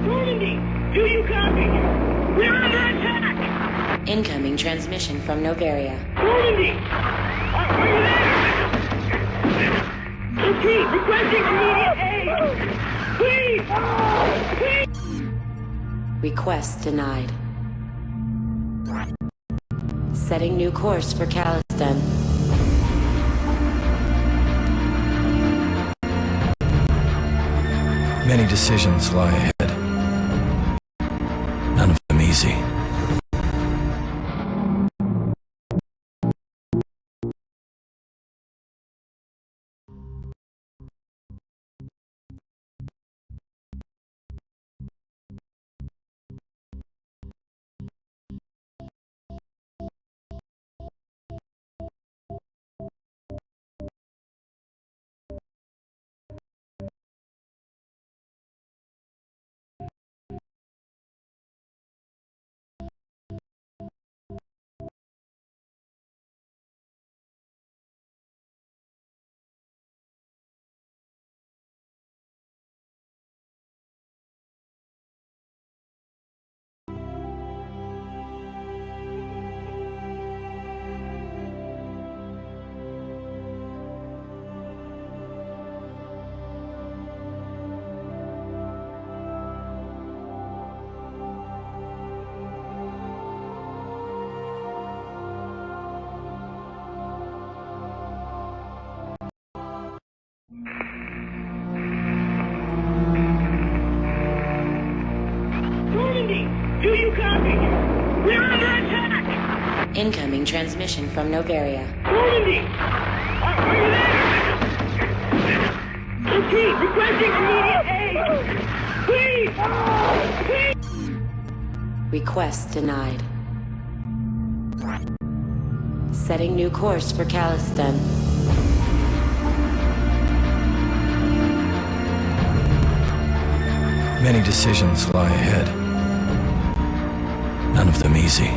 Normandy, do you copy? We're under attack! Incoming transmission from Novaria. Normandy! Are you there? Repeat, requesting immediate aid! Please! Please! Request denied. Setting new course for Caliston. Many decisions lie ahead. None of them easy. Normandy, do you copy? We're under attack! Incoming transmission from Novaria. Normandy! Are you there? Repeat, requesting immediate aid! Please! Please! Request denied. Setting new course for Caliston. Many decisions lie ahead. None of them easy.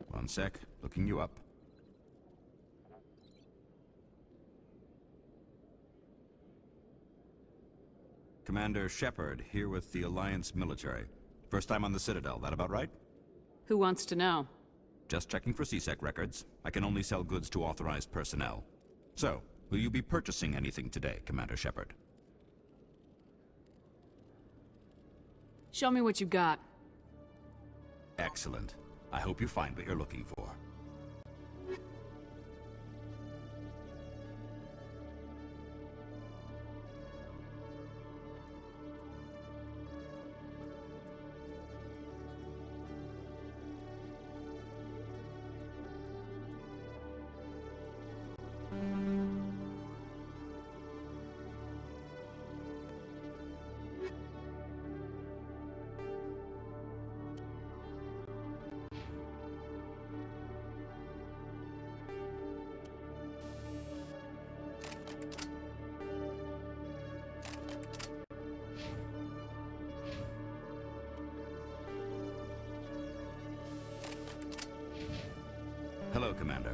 One sec, looking you up. Commander Shepard, here with the Alliance military. First time on the Citadel, that about right? Who wants to know? Just checking for CSEC records. I can only sell goods to authorized personnel. So, will you be purchasing anything today, Commander Shepard? Show me what you got. Excellent. I hope you find what you're looking for. Hello, Commander.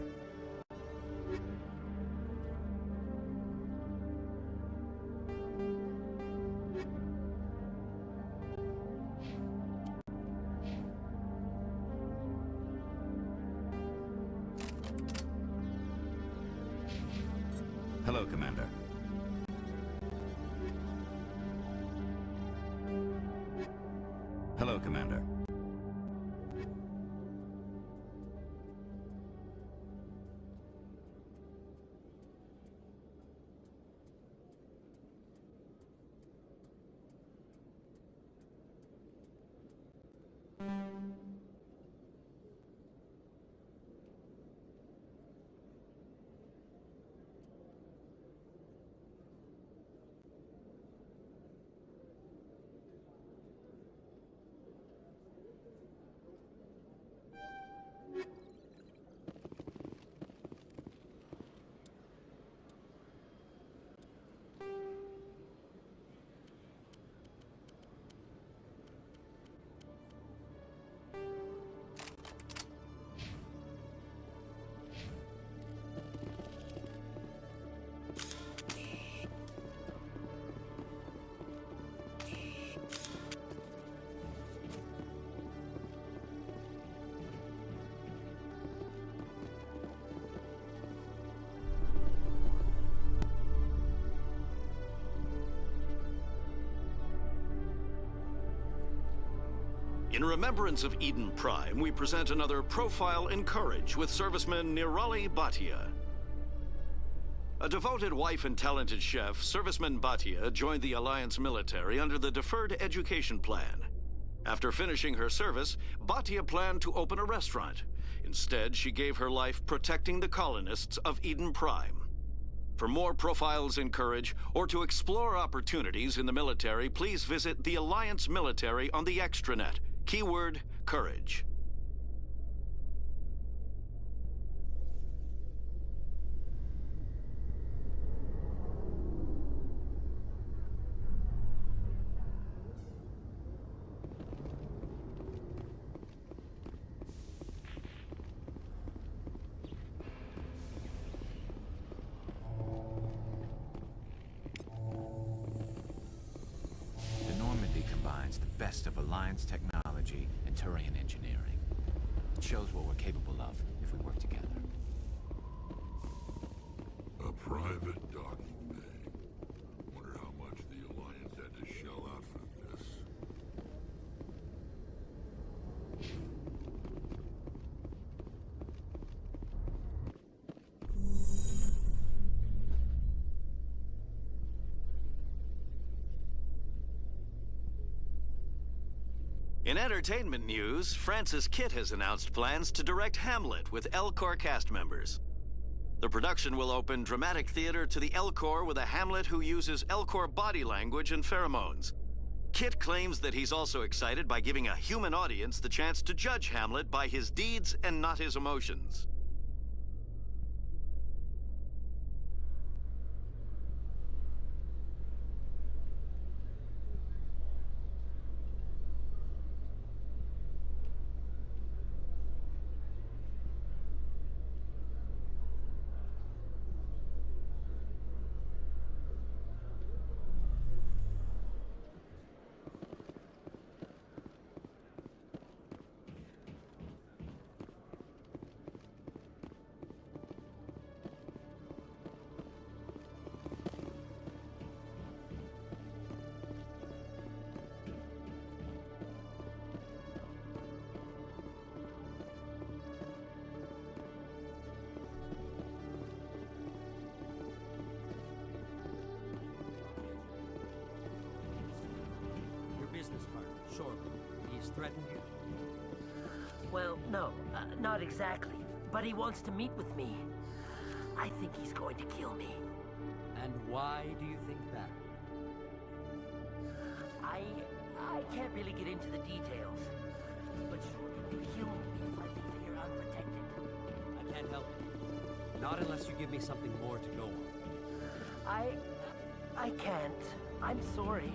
Hello, Commander. Hello, Commander. In remembrance of Eden Prime, we present another Profile in Courage with serviceman Nirali Bhatia. A devoted wife and talented chef, serviceman Bhatia joined the Alliance military under the Deferred Education Plan. After finishing her service, Bhatia planned to open a restaurant. Instead, she gave her life protecting the colonists of Eden Prime. For more Profiles in Courage, or to explore opportunities in the military, please visit the Alliance military on the extranet. Keyword, Courage. The Normandy combines the best of Alliance technology and Turian engineering. It shows what we're capable of if we work together. A private docking bay. Wonder how much the Alliance had to shell out for this. In entertainment news, Francis Kitt has announced plans to direct Hamlet with L-Corps cast members. The production will open dramatic theater to the L-Corps with a Hamlet who uses L-Corps body language and pheromones. Kitt claims that he's also excited by giving a human audience the chance to judge Hamlet by his deeds and not his emotions. threatened you? Well, no, not exactly. But he wants to meet with me. I think he's going to kill me. And why do you think that? I can't really get into the details. But Shorben will kill me if I leave here unprotected. I can't help you. Not unless you give me something more to go on. I can't. I'm sorry.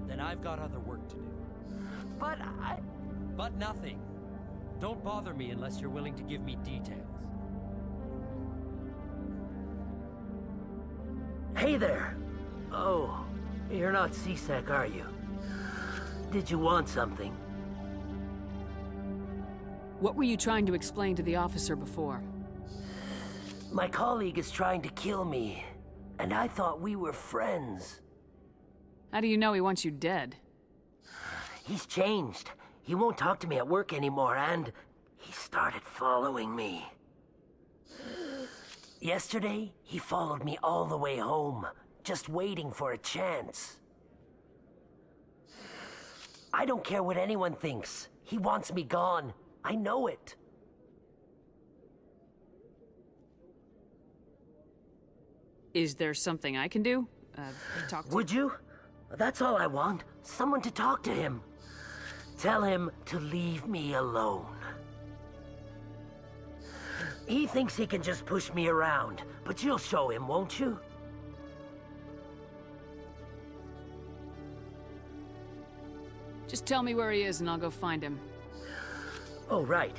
Then I've got other work to do. But But nothing. Don't bother me unless you're willing to give me details. Hey there! Oh, you're not C-Sec, are you? Did you want something? What were you trying to explain to the officer before? My colleague is trying to kill me, and I thought we were friends. How do you know he wants you dead? He's changed. He won't talk to me at work anymore, and he started following me. Yesterday, he followed me all the way home, just waiting for a chance. I don't care what anyone thinks. He wants me gone. I know it. Is there something I can do? Talk to Would you? That's all I want. Someone to talk to him. Tell him to leave me alone. He thinks he can just push me around, but you'll show him, won't you? Just tell me where he is and I'll go find him. Oh, right.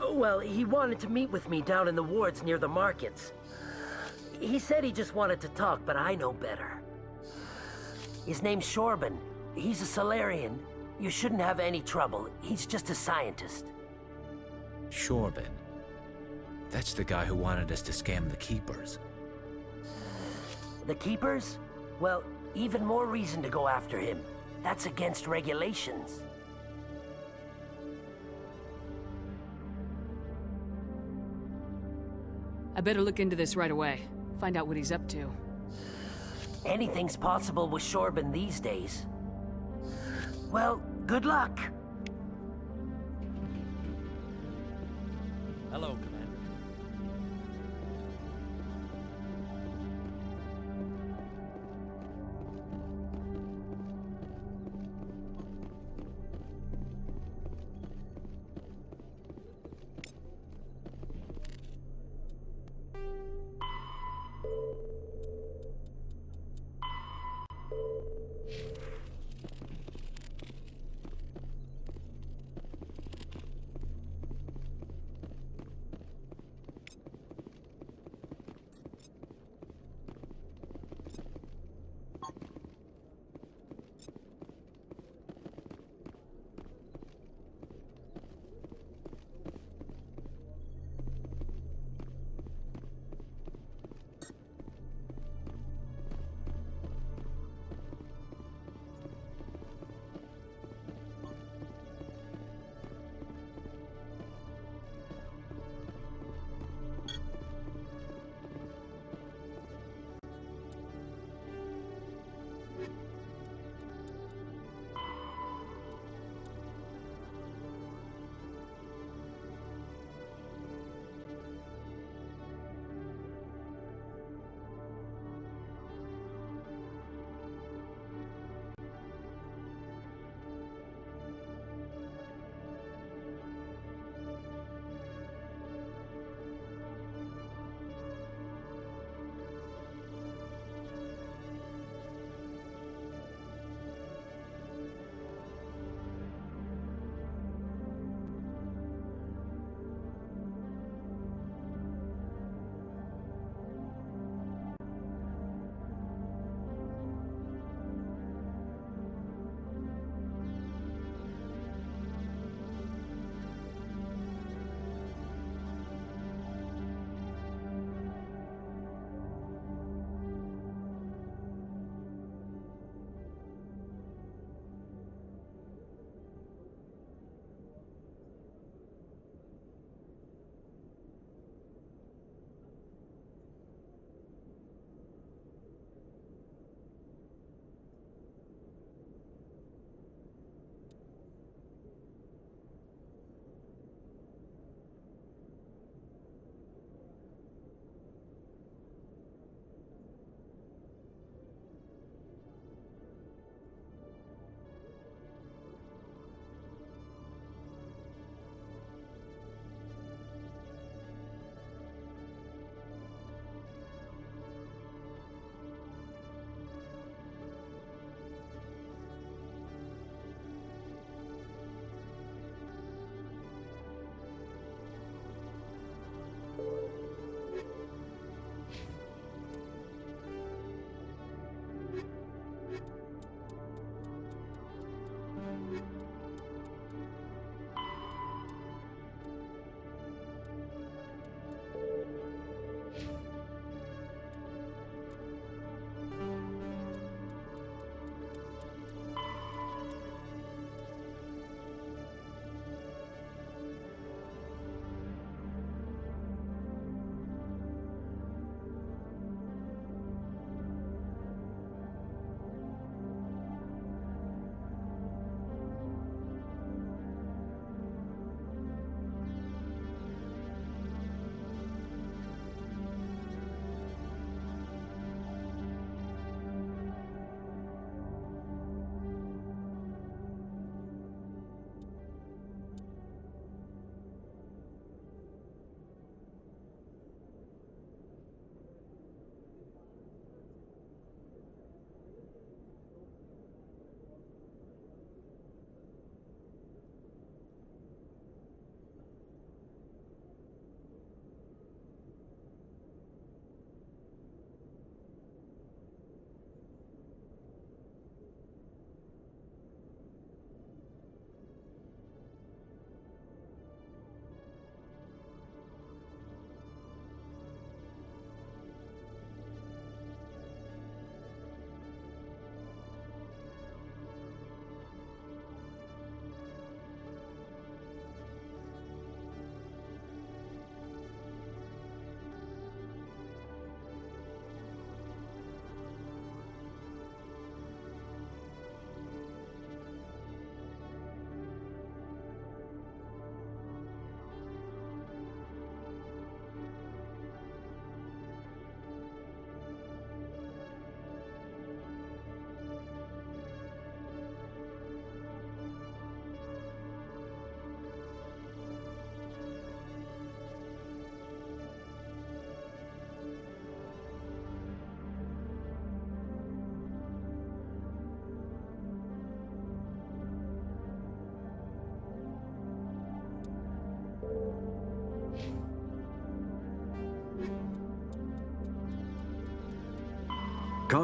Well, he wanted to meet with me down in the wards near the markets. He said he just wanted to talk, but I know better. His name's Shorben. He's a Solarian. You shouldn't have any trouble. He's just a scientist. Shorben. That's the guy who wanted us to scam the Keepers. The Keepers? Well, even more reason to go after him. That's against regulations. I better look into this right away. Find out what he's up to. Anything's possible with Shorben these days. Well, good luck. Hello, Commander.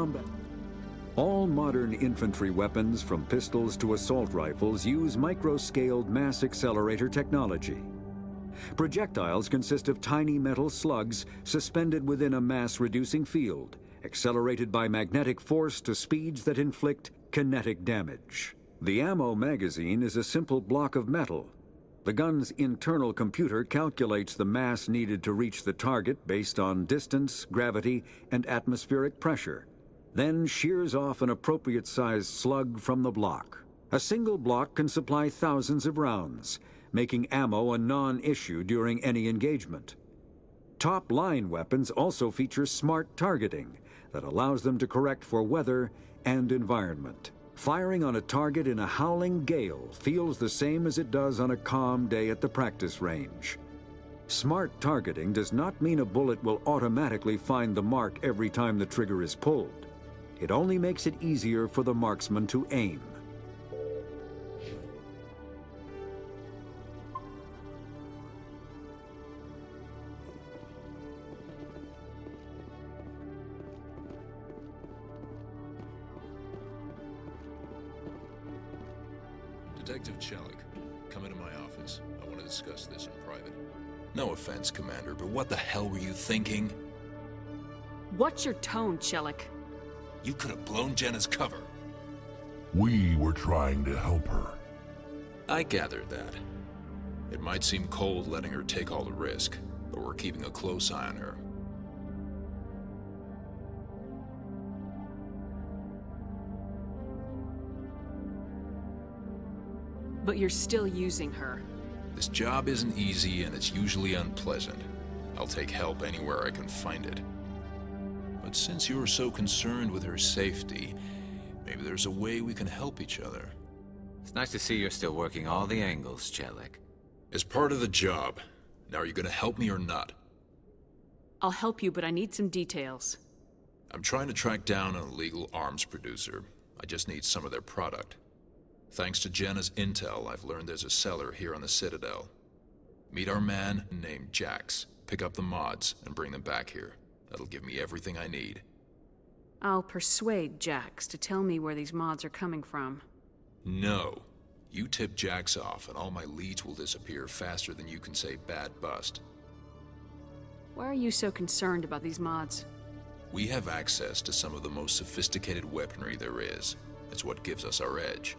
combat. All modern infantry weapons, from pistols to assault rifles, use micro-scaled mass accelerator technology. Projectiles consist of tiny metal slugs suspended within a mass-reducing field, accelerated by magnetic force to speeds that inflict kinetic damage. The ammo magazine is a simple block of metal. The gun's internal computer calculates the mass needed to reach the target based on distance, gravity, and atmospheric pressure, then shears off an appropriate-sized slug from the block. A single block can supply thousands of rounds, making ammo a non-issue during any engagement. Top-line weapons also feature smart targeting that allows them to correct for weather and environment. Firing on a target in a howling gale feels the same as it does on a calm day at the practice range. Smart targeting does not mean a bullet will automatically find the mark every time the trigger is pulled. It only makes it easier for the marksman to aim. Detective Chelik, come into my office. I want to discuss this in private. No offense, Commander, but what the hell were you thinking? What's your tone, Chelik? You could have blown Jenna's cover. We were trying to help her. I gathered that. It might seem cold letting her take all the risk, but we're keeping a close eye on her. But you're still using her. This job isn't easy and it's usually unpleasant. I'll take help anywhere I can find it. But since you're so concerned with her safety, maybe there's a way we can help each other. It's nice to see you're still working all the angles, Chelik. It's part of the job. Now, are you gonna help me or not? I'll help you, but I need some details. I'm trying to track down an illegal arms producer. I just need some of their product. Thanks to Jenna's intel, I've learned there's a seller here on the Citadel. Meet our man named Jax, pick up the mods, and bring them back here. That'll give me everything I need. I'll persuade Jax to tell me where these mods are coming from. No. You tip Jax off, and all my leads will disappear faster than you can say bad bust. Why are you so concerned about these mods? We have access to some of the most sophisticated weaponry there is. It's what gives us our edge.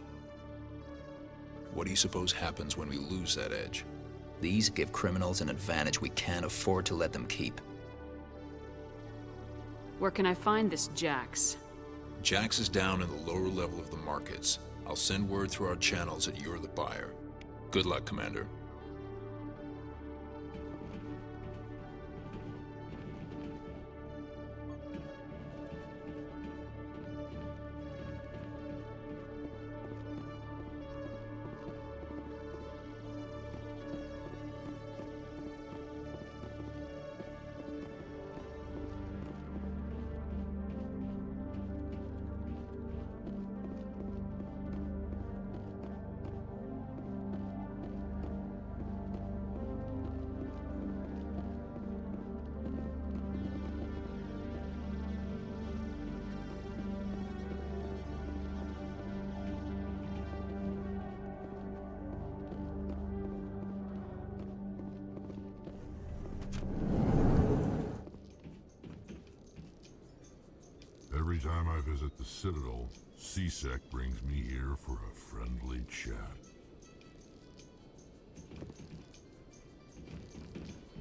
What do you suppose happens when we lose that edge? These give criminals an advantage we can't afford to let them keep. Where can I find this Jax? Jax is down in the lower level of the markets. I'll send word through our channels that you're the buyer. Good luck, Commander. Every time I visit the Citadel, CSEC brings me here for a friendly chat.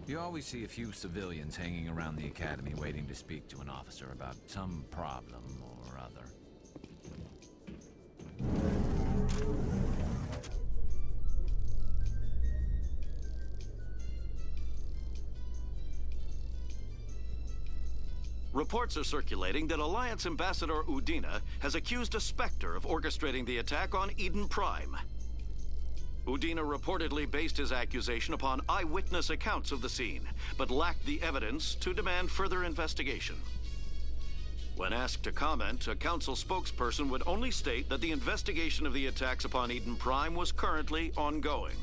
You always see a few civilians hanging around the academy waiting to speak to an officer about some problem or other. Reports are circulating that Alliance Ambassador Udina has accused a Spectre of orchestrating the attack on Eden Prime. Udina reportedly based his accusation upon eyewitness accounts of the scene, but lacked the evidence to demand further investigation. When asked to comment, a council spokesperson would only state that the investigation of the attacks upon Eden Prime was currently ongoing.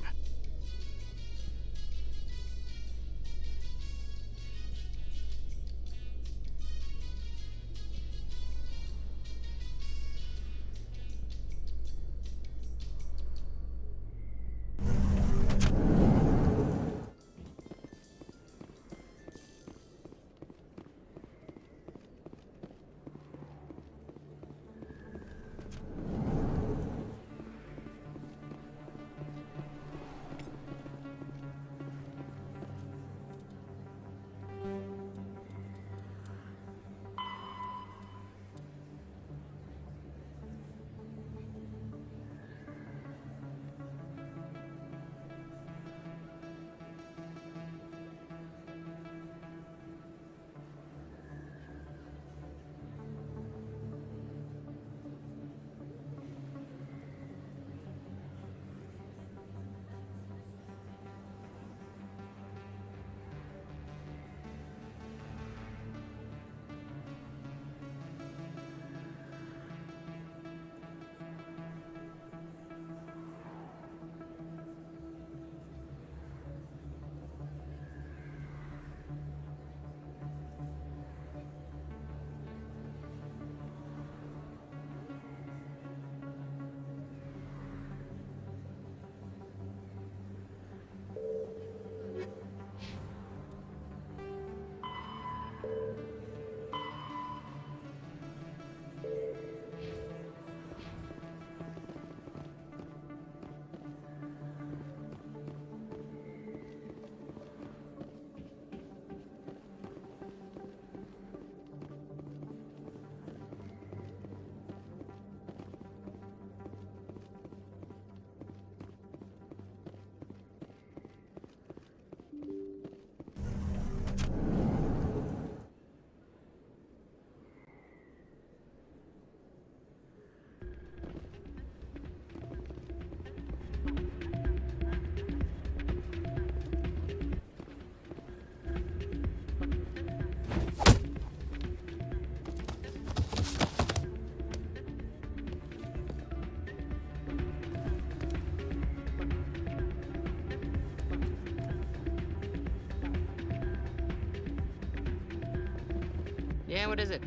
Yeah, what is it?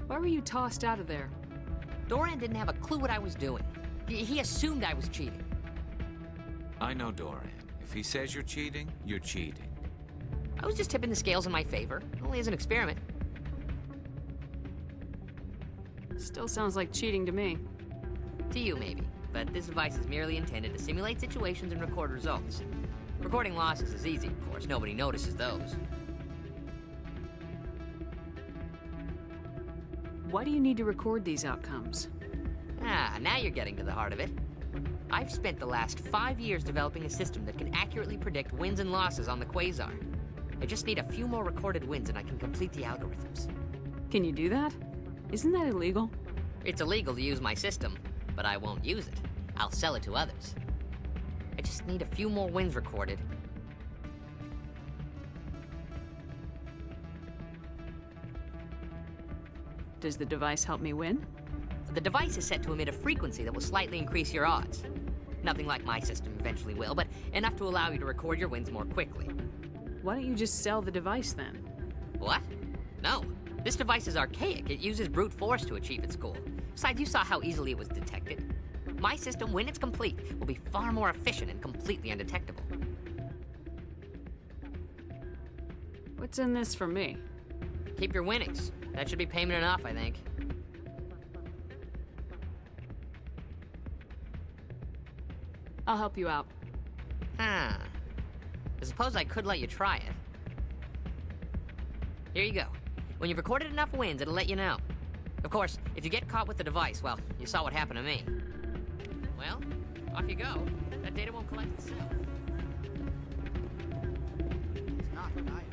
Why were you tossed out of there? Doran didn't have a clue what I was doing. He assumed I was cheating. I know Doran. If he says you're cheating, you're cheating. I was just tipping the scales in my favor, only as an experiment. Still sounds like cheating to me. To you, maybe. But this device is merely intended to simulate situations and record results. Recording losses is easy, of course. Nobody notices those. Why do you need to record these outcomes? Ah, now you're getting to the heart of it. I've spent the last 5 years developing a system that can accurately predict wins and losses on the Quasar. I just need a few more recorded wins and I can complete the algorithms. Can you do that? Isn't that illegal? It's illegal to use my system, but I won't use it. I'll sell it to others. I just need a few more wins recorded. Does the device help me win? The device is set to emit a frequency that will slightly increase your odds. Nothing like my system eventually will, but enough to allow you to record your wins more quickly. Why don't you just sell the device then? What? No. This device is archaic. It uses brute force to achieve its goal. Besides, you saw how easily it was detected. My system, when it's complete, will be far more efficient and completely undetectable. What's in this for me? Keep your winnings. That should be payment enough, I think. I'll help you out. Huh. I suppose I could let you try it. Here you go. When you've recorded enough wins, it'll let you know. Of course, if you get caught with the device, well, you saw what happened to me. Well, off you go. That data won't collect itself. It's not what I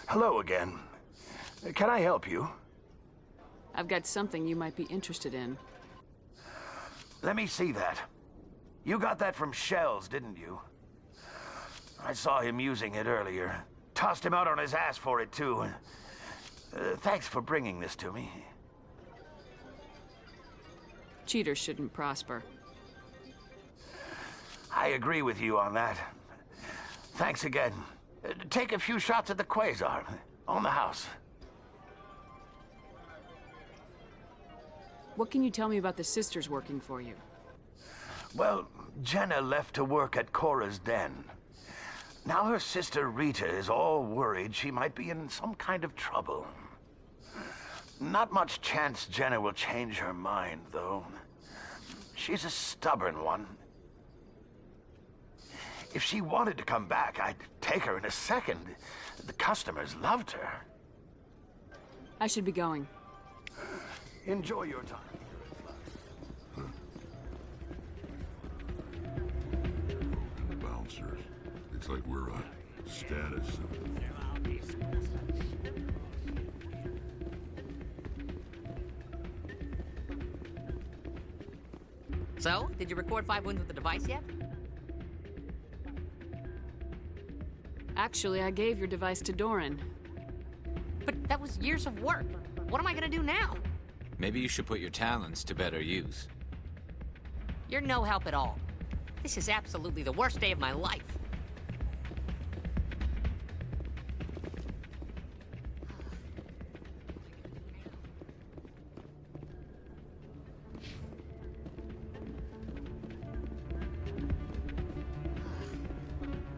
Hello again. Can I help you? I've got something you might be interested in. Let me see that. You got that from Shells, didn't you? I saw him using it earlier. Tossed him out on his ass for it, too. Thanks for bringing this to me. Cheaters shouldn't prosper. I agree with you on that. Thanks again. Take a few shots at the Quasar. On the house. What can you tell me about the sisters working for you? Well, Jenna left to work at Cora's den. Now her sister Rita is all worried she might be in some kind of trouble. Not much chance Jenna will change her mind, though. She's a stubborn one. If she wanted to come back, I'd take her in a second. The customers loved her. I should be going. Enjoy your time. Bouncers. It's like we're a status. So, did you record 5 wins with the device yet? Actually, I gave your device to Doran. But that was years of work. What am I gonna do now? Maybe you should put your talents to better use. You're no help at all. This is absolutely the worst day of my life.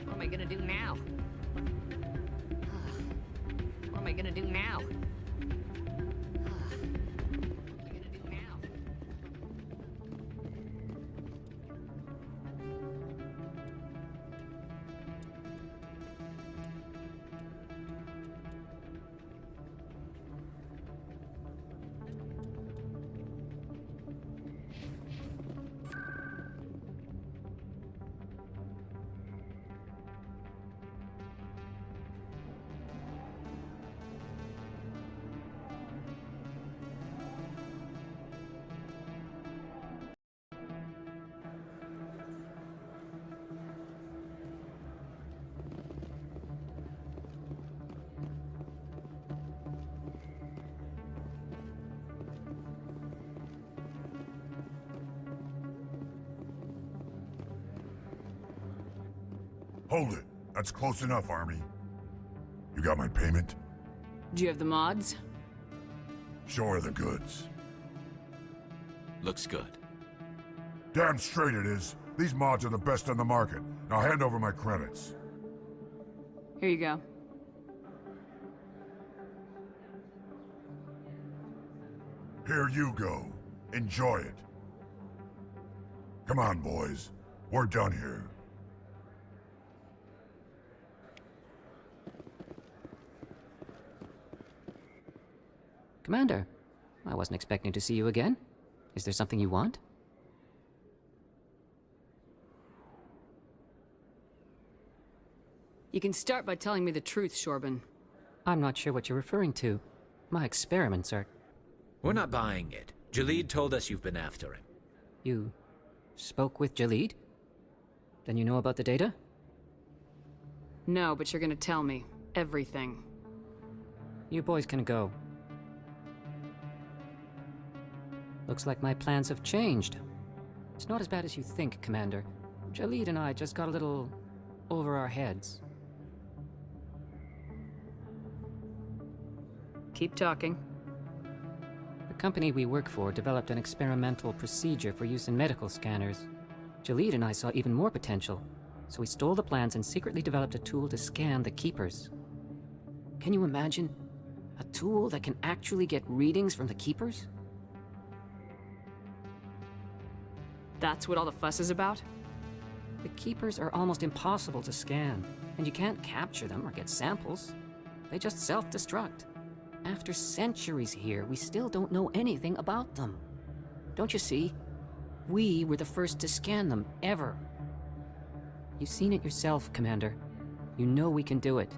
What am I gonna do now? What am I gonna do now? Hold it. That's close enough, Army. You got my payment? Do you have the mods? Show her the goods. Looks good. Damn straight it is. These mods are the best on the market. Now hand over my credits. Here you go. Here you go. Enjoy it. Come on, boys. We're done here. Commander, I wasn't expecting to see you again. Is there something you want? You can start by telling me the truth, Shorban. I'm not sure what you're referring to. My experiments are... We're not buying it. Jalid told us you've been after him. You spoke with Jalid? Then you know about the data? No, but you're gonna tell me. Everything. You boys can go. Looks like my plans have changed. It's not as bad as you think, Commander. Jalid and I just got a little over our heads. Keep talking. The company we work for developed an experimental procedure for use in medical scanners. Jalid and I saw even more potential, so we stole the plans and secretly developed a tool to scan the Keepers. Can you imagine? A tool that can actually get readings from the Keepers? That's what all the fuss is about? The Keepers are almost impossible to scan, and you can't capture them or get samples. They just self-destruct. After centuries here, we still don't know anything about them. Don't you see? We were the first to scan them, ever. You've seen it yourself, Commander. You know we can do it.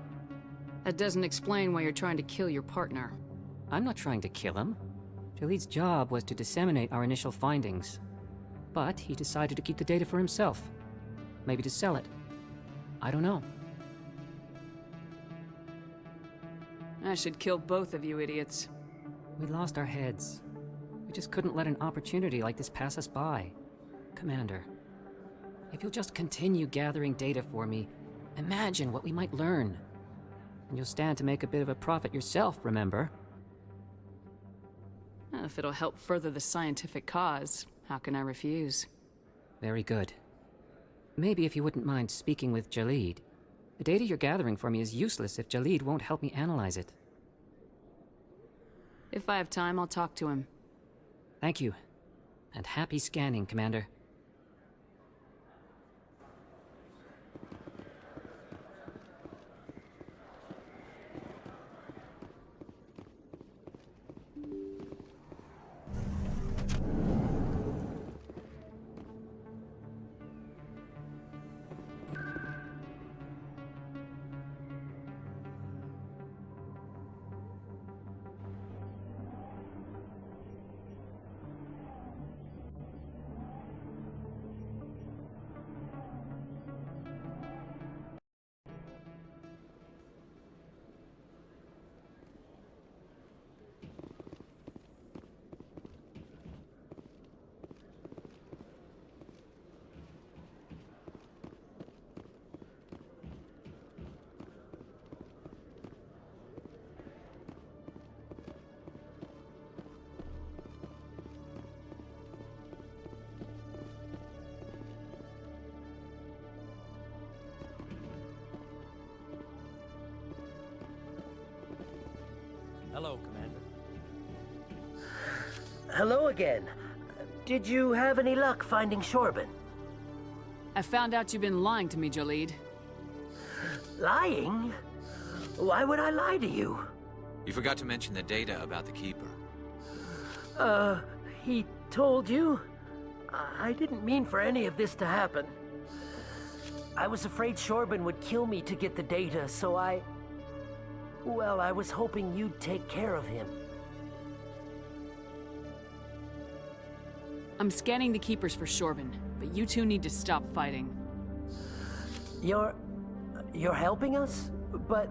That doesn't explain why you're trying to kill your partner. I'm not trying to kill him. Jalid's job was to disseminate our initial findings. But he decided to keep the data for himself. Maybe to sell it. I don't know. I should kill both of you idiots. We lost our heads. We just couldn't let an opportunity like this pass us by. Commander, if you'll just continue gathering data for me, imagine what we might learn. And you'll stand to make a bit of a profit yourself, remember? If it'll help further the scientific cause, how can I refuse? Very good. Maybe if you wouldn't mind speaking with Jalid. The data you're gathering for me is useless if Jalid won't help me analyze it. If I have time, I'll talk to him. Thank you. And happy scanning, Commander. Hello, Commander. Hello again. Did you have any luck finding Shorban? I found out you've been lying to me, Jalid. Lying? Why would I lie to you? You forgot to mention the data about the Keeper. He told you? I didn't mean for any of this to happen. I was afraid Shorban would kill me to get the data, so well, I was hoping you'd take care of him. I'm scanning the Keepers for Shorban, but you two need to stop fighting. You're helping us? But,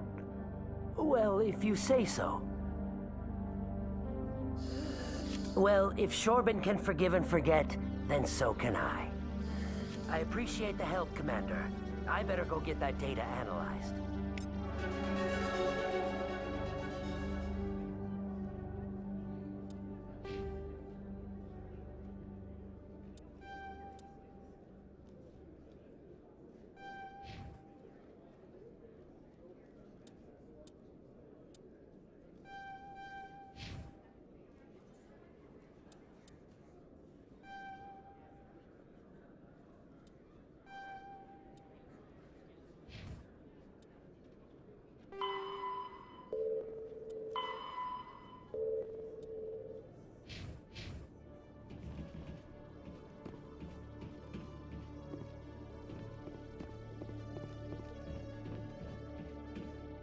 well, if you say so. Well, if Shorban can forgive and forget, then so can I. I appreciate the help, Commander. I better go get that data analyzed.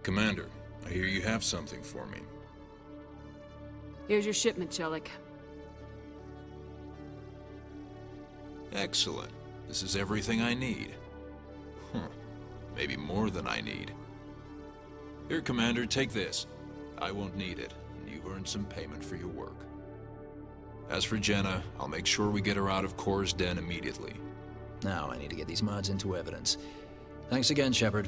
Commander, I hear you have something for me. Here's your shipment, Chelik. Excellent. This is everything I need. Maybe more than I need. Here, Commander, take this. I won't need it, and you've earned some payment for your work. As for Jenna, I'll make sure we get her out of Kor's den immediately. Now I need to get these mods into evidence. Thanks again, Shepard.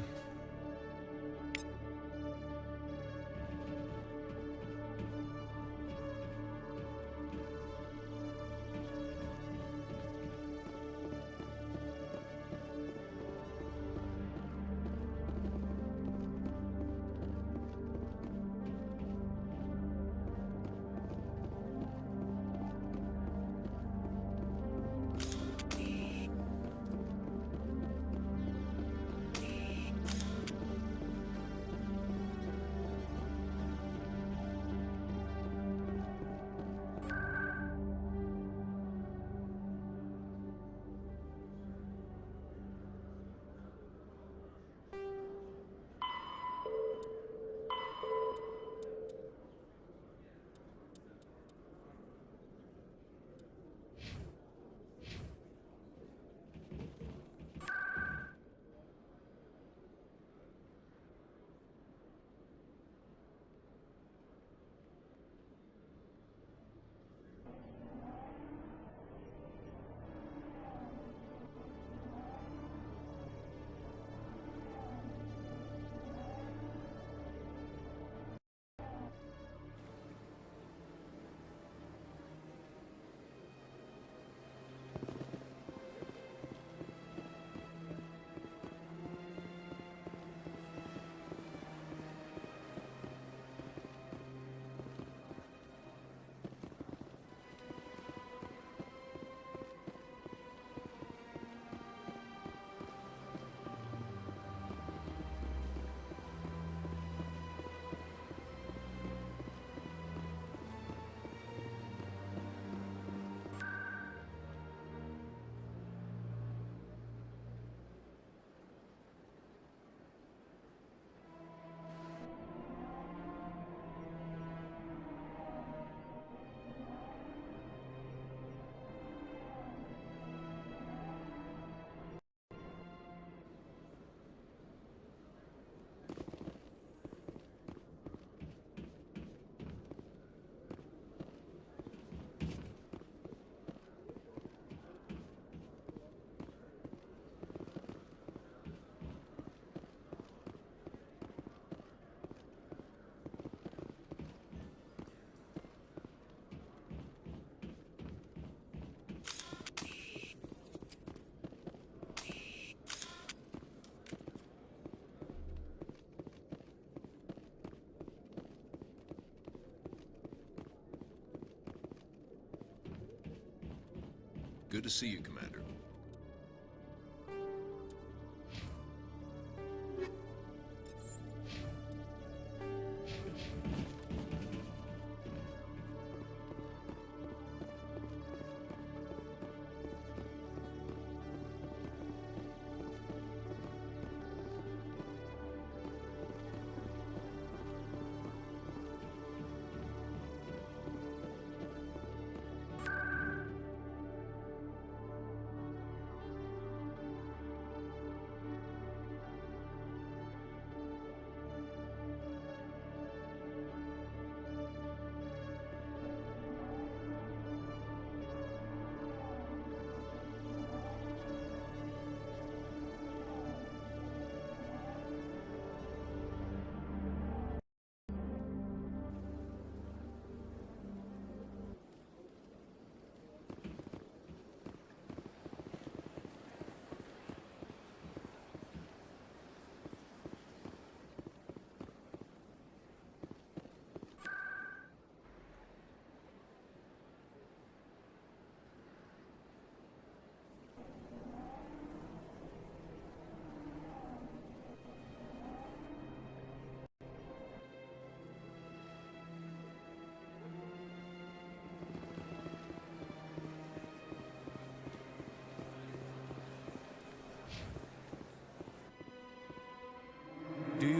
Good to see you, Commander.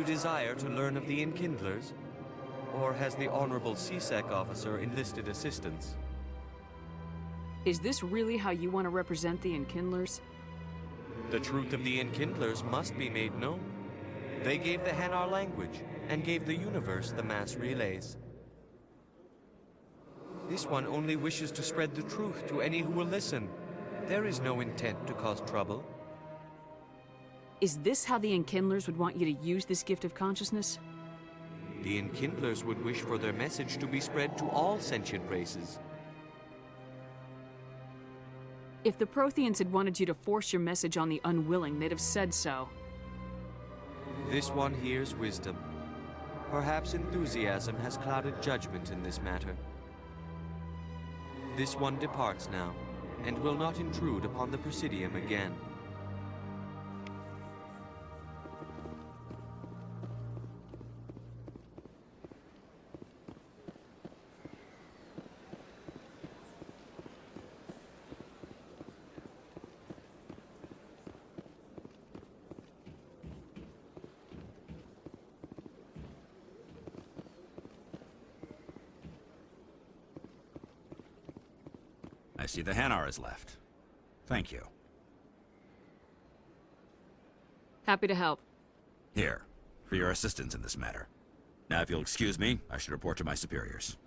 desire to learn of the Enkindlers? Or has the Honorable CSEC officer enlisted assistance? Is this really how you want to represent the Enkindlers? The truth of the Enkindlers must be made known. They gave the Hanar language, and gave the universe the mass relays. This one only wishes to spread the truth to any who will listen. There is no intent to cause trouble. Is this how the Enkindlers would want you to use this gift of consciousness? The Enkindlers would wish for their message to be spread to all sentient races. If the Protheans had wanted you to force your message on the unwilling, they'd have said so. This one hears wisdom. Perhaps enthusiasm has clouded judgment in this matter. This one departs now, and will not intrude upon the Presidium again. I see the Hanar is left. Thank you. Happy to help. Here, for your assistance in this matter. Now, if you'll excuse me, I should report to my superiors.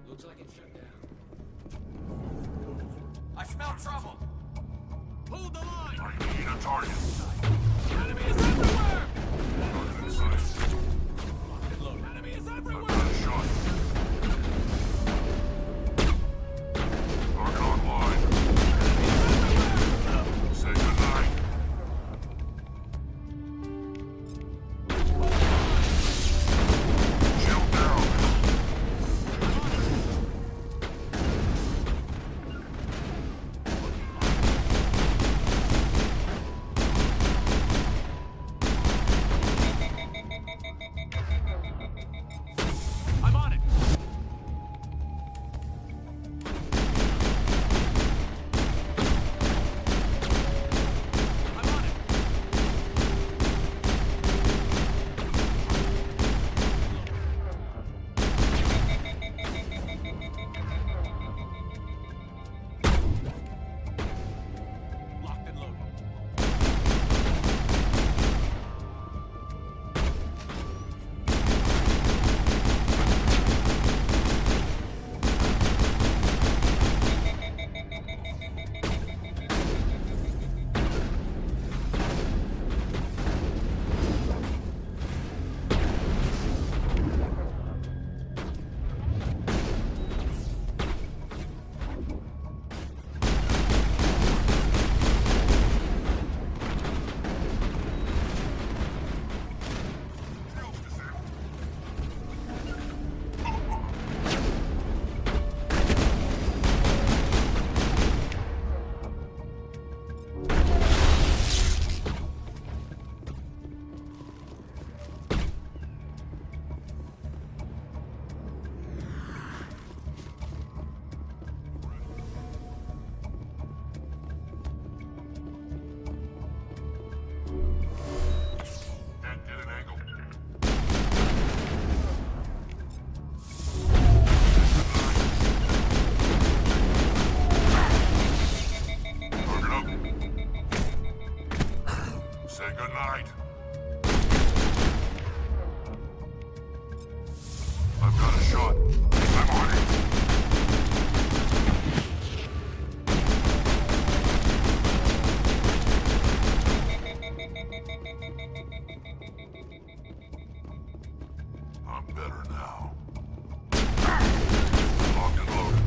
Looks like it's shut down. I smell trouble! Hold the line! I need a target. Enemy is everywhere! Target in sight. Locked and loaded. Enemy is everywhere! I've got a shot. Target online. Say goodnight. Shield down. I'm on it! I'm on it! Locked and loaded. That did an angle. Target up. Say goodnight. I've got a shot. I'm on it. I'm better now. Locked and loaded.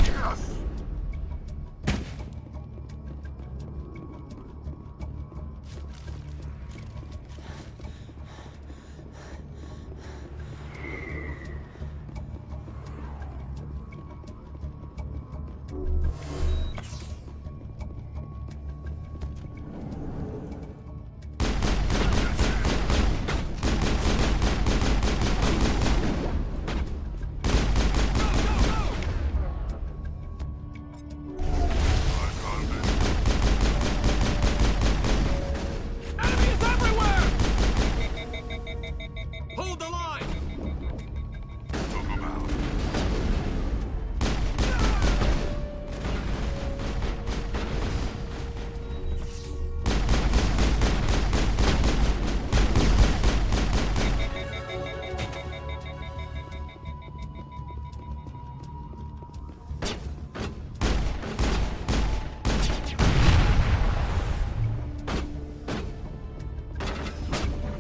Yes! Enemies everywhere! Hold the line! Took him out.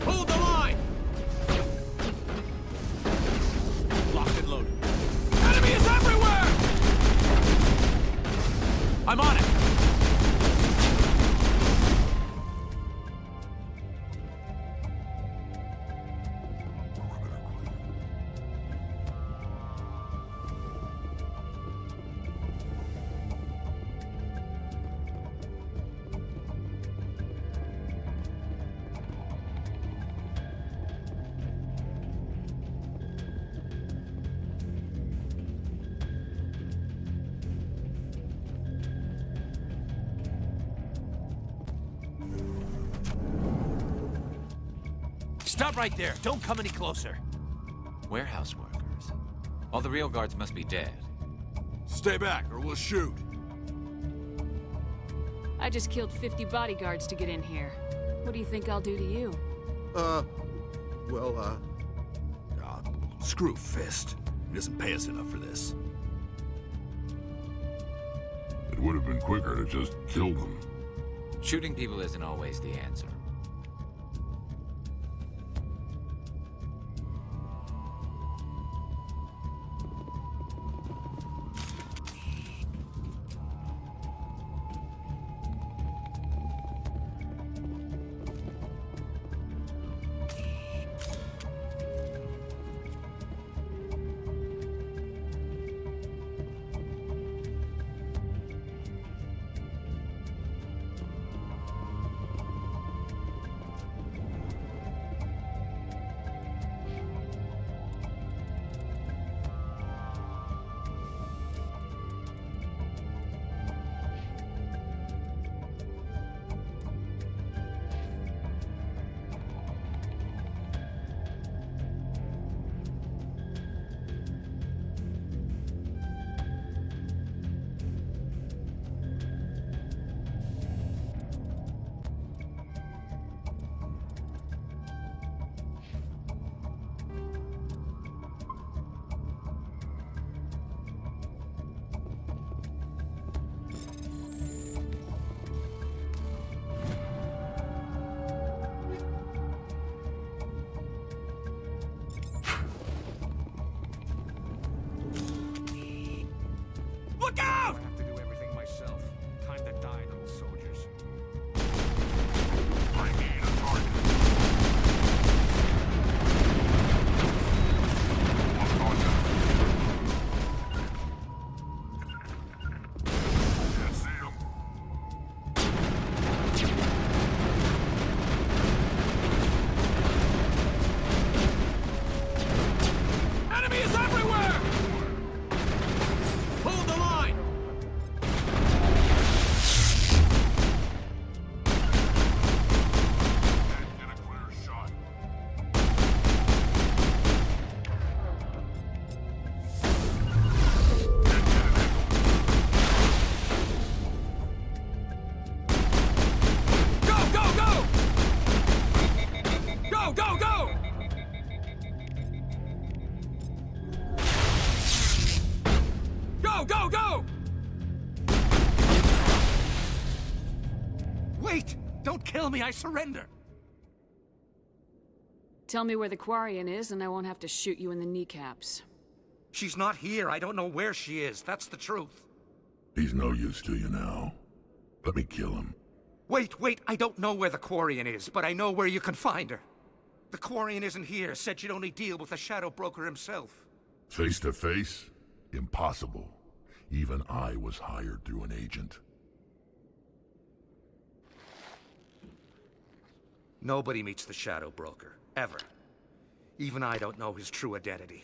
Hold the line! Locked and loaded. Enemies everywhere! I'm on it! Stop right there. Don't come any closer. Warehouse workers. All the real guards must be dead. Stay back, or we'll shoot. I just killed 50 bodyguards to get in here. What do you think I'll do to you? Screw Fist. He doesn't pay us enough for this. It would have been quicker to just kill them. Shooting people isn't always the answer. Look out! I have to do everything myself. Time to die, little soldiers. I need a target. Lock on them. Can't see him. Enemies everywhere! Hold the line! Wait! Don't kill me, I surrender! Tell me where the Quarian is, and I won't have to shoot you in the kneecaps. She's not here. I don't know where she is. That's the truth. He's no use to you now. Let me kill him. Wait! I don't know where the Quarian is, but I know where you can find her. The Quarian isn't here. Said she'd only deal with the Shadow Broker himself. Face to face? Impossible. Even I was hired through an agent. Nobody meets the Shadow Broker. Ever. Even I don't know his true identity.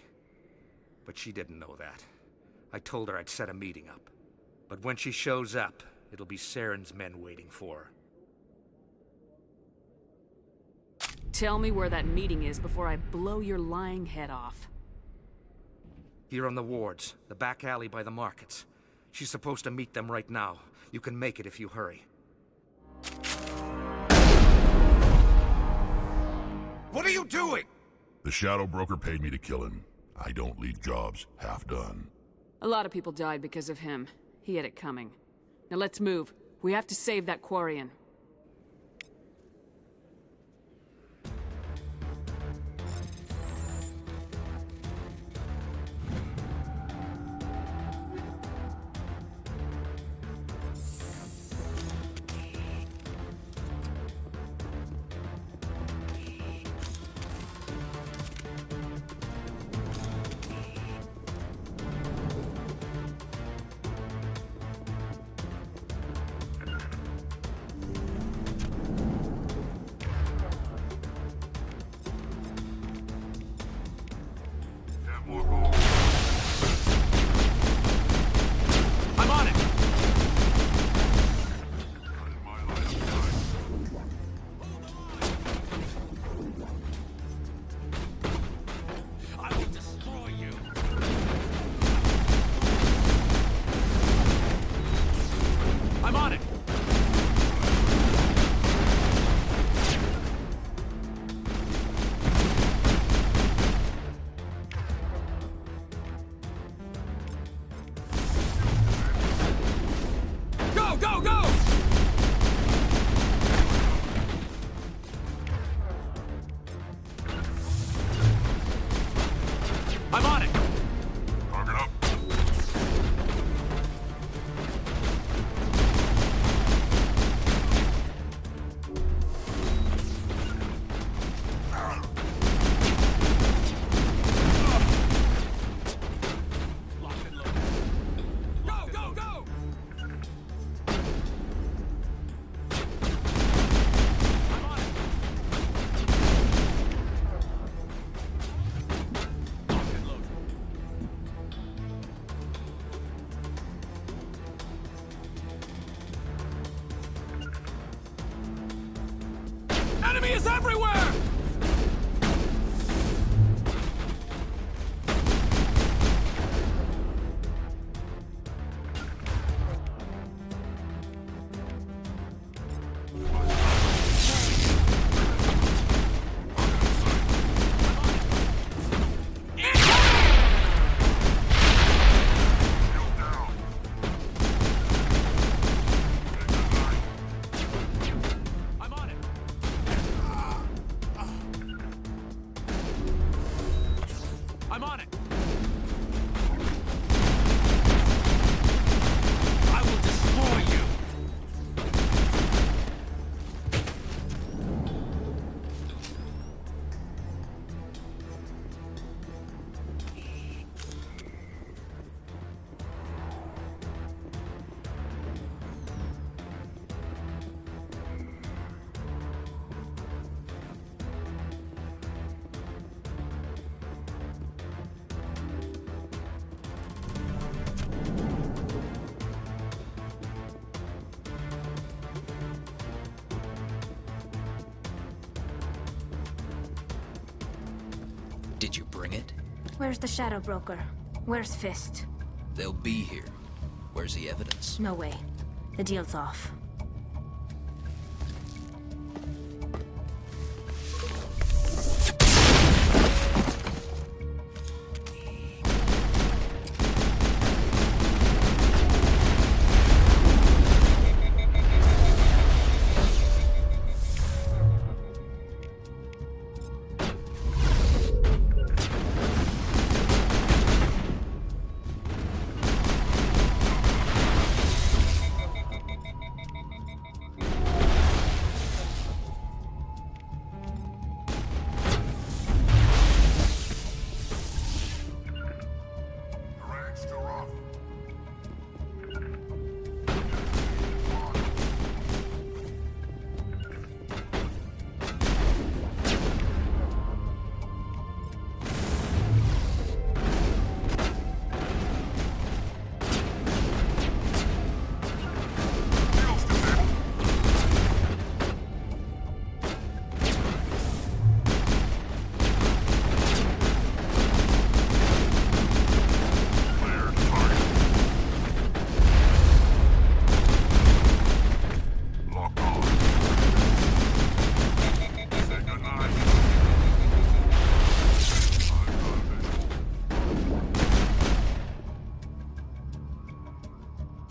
But she didn't know that. I told her I'd set a meeting up. But when she shows up, it'll be Saren's men waiting for her. Tell me where that meeting is before I blow your lying head off. Here on the wards, the back alley by the markets. She's supposed to meet them right now. You can make it if you hurry. What are you doing? The Shadow Broker paid me to kill him. I don't leave jobs half done. A lot of people died because of him. He had it coming. Now let's move. We have to save that Quarian. I'm on it! I will destroy you! I'm on it! Go, go, go! I'm on it! Target up. Go, go, go! I'm on it! Lock and load. Enemy is everywhere! I'm on it! I'm on it! I will destroy you! Did you bring it? Where's the Shadow Broker? Where's Fist? They'll be here. Where's the evidence? No way. The deal's off.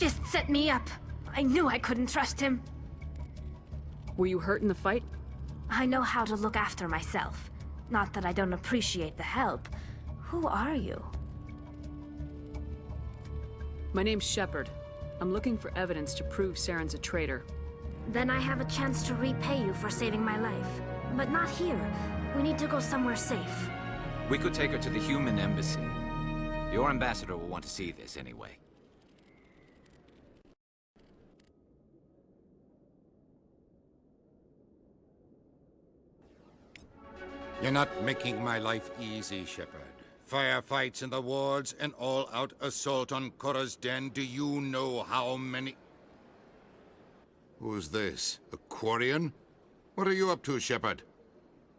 Fist set me up. I knew I couldn't trust him. Were you hurt in the fight? I know how to look after myself. Not that I don't appreciate the help. Who are you? My name's Shepard. I'm looking for evidence to prove Saren's a traitor. Then I have a chance to repay you for saving my life. But not here. We need to go somewhere safe. We could take her to the human embassy. Your ambassador will want to see this anyway. You're not making my life easy, Shepard. Firefights in the wards, an all-out assault on Korra's den. Do you know how many... Who's this? A Quarian? What are you up to, Shepard?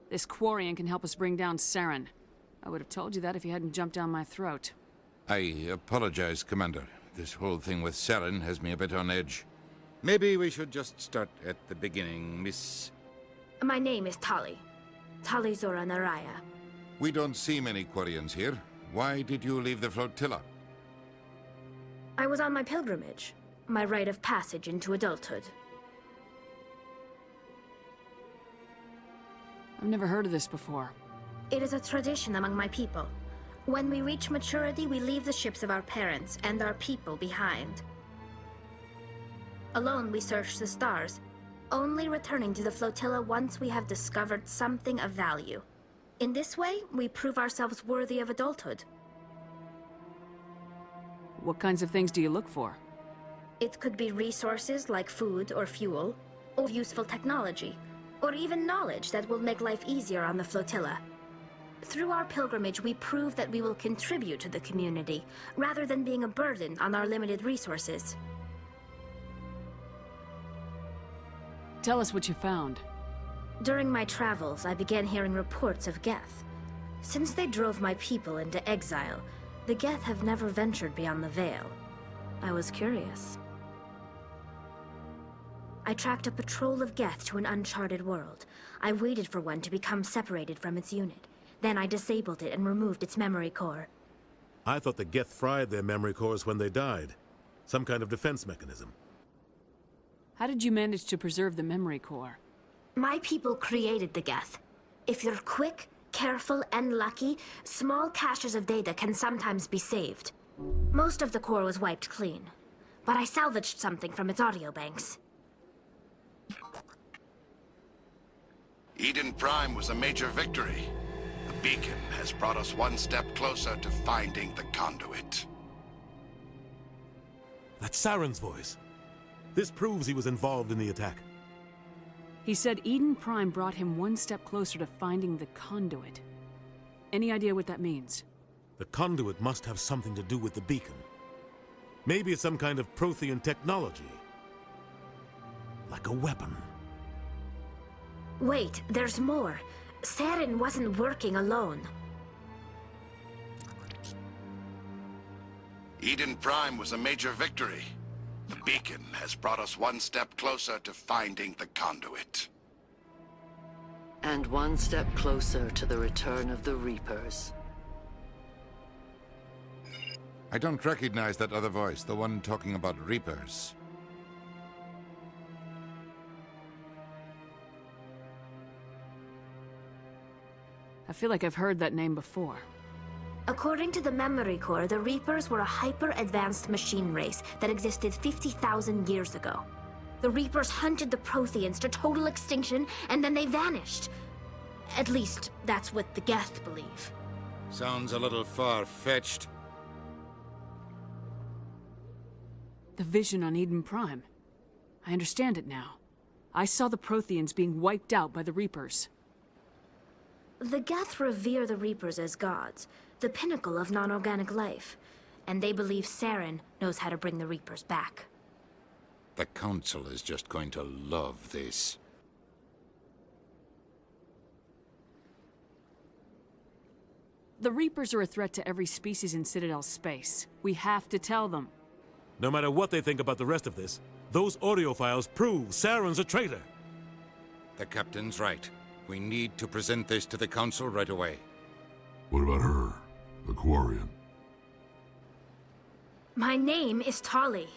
This Quarian can help us bring down Saren. I would have told you that if you hadn't jumped down my throat. I apologize, Commander. This whole thing with Saren has me a bit on edge. Maybe we should just start at the beginning, Miss... My name is Tali. Tali Zora Naraya. We don't see many Quarians here. Why did you leave the flotilla? I was on my pilgrimage. My rite of passage into adulthood. I've never heard of this before. It is a tradition among my people. When we reach maturity, we leave the ships of our parents and our people behind. Alone, we search the stars, only returning to the flotilla once we have discovered something of value. In this way, we prove ourselves worthy of adulthood. What kinds of things do you look for? It could be resources like food or fuel, or useful technology, or even knowledge that will make life easier on the flotilla. Through our pilgrimage, we prove that we will contribute to the community, rather than being a burden on our limited resources. Tell us what you found. During my travels, I began hearing reports of Geth. Since they drove my people into exile, the Geth have never ventured beyond the Veil. I was curious. I tracked a patrol of Geth to an uncharted world. I waited for one to become separated from its unit. Then I disabled it and removed its memory core. I thought the Geth fried their memory cores when they died. Some kind of defense mechanism. How did you manage to preserve the memory core? My people created the Geth. If you're quick, careful, and lucky, small caches of data can sometimes be saved. Most of the core was wiped clean, but I salvaged something from its audio banks. Eden Prime was a major victory. The beacon has brought us one step closer to finding the conduit. That's Saren's voice. This proves he was involved in the attack. He said Eden Prime brought him one step closer to finding the conduit. Any idea what that means? The conduit must have something to do with the beacon. Maybe it's some kind of Prothean technology. Like a weapon. Wait, there's more. Saren wasn't working alone. Eden Prime was a major victory. The beacon has brought us one step closer to finding the conduit. And one step closer to the return of the Reapers. I don't recognize that other voice, the one talking about Reapers. I feel like I've heard that name before. According to the memory core, the Reapers were a hyper-advanced machine race that existed 50,000 years ago. The Reapers hunted the Protheans to total extinction, and then they vanished. At least, that's what the Geth believe. Sounds a little far-fetched. The vision on Eden Prime. I understand it now. I saw the Protheans being wiped out by the Reapers. The Geth revere the Reapers as gods, the pinnacle of non-organic life, and they believe Saren knows how to bring the Reapers back. The Council is just going to love this. The Reapers are a threat to every species in Citadel space. We have to tell them. No matter what they think about the rest of this, those audio files prove Saren's a traitor. The Captain's right. We need to present this to the Council right away. What about her? The Quarian? My name is Tali.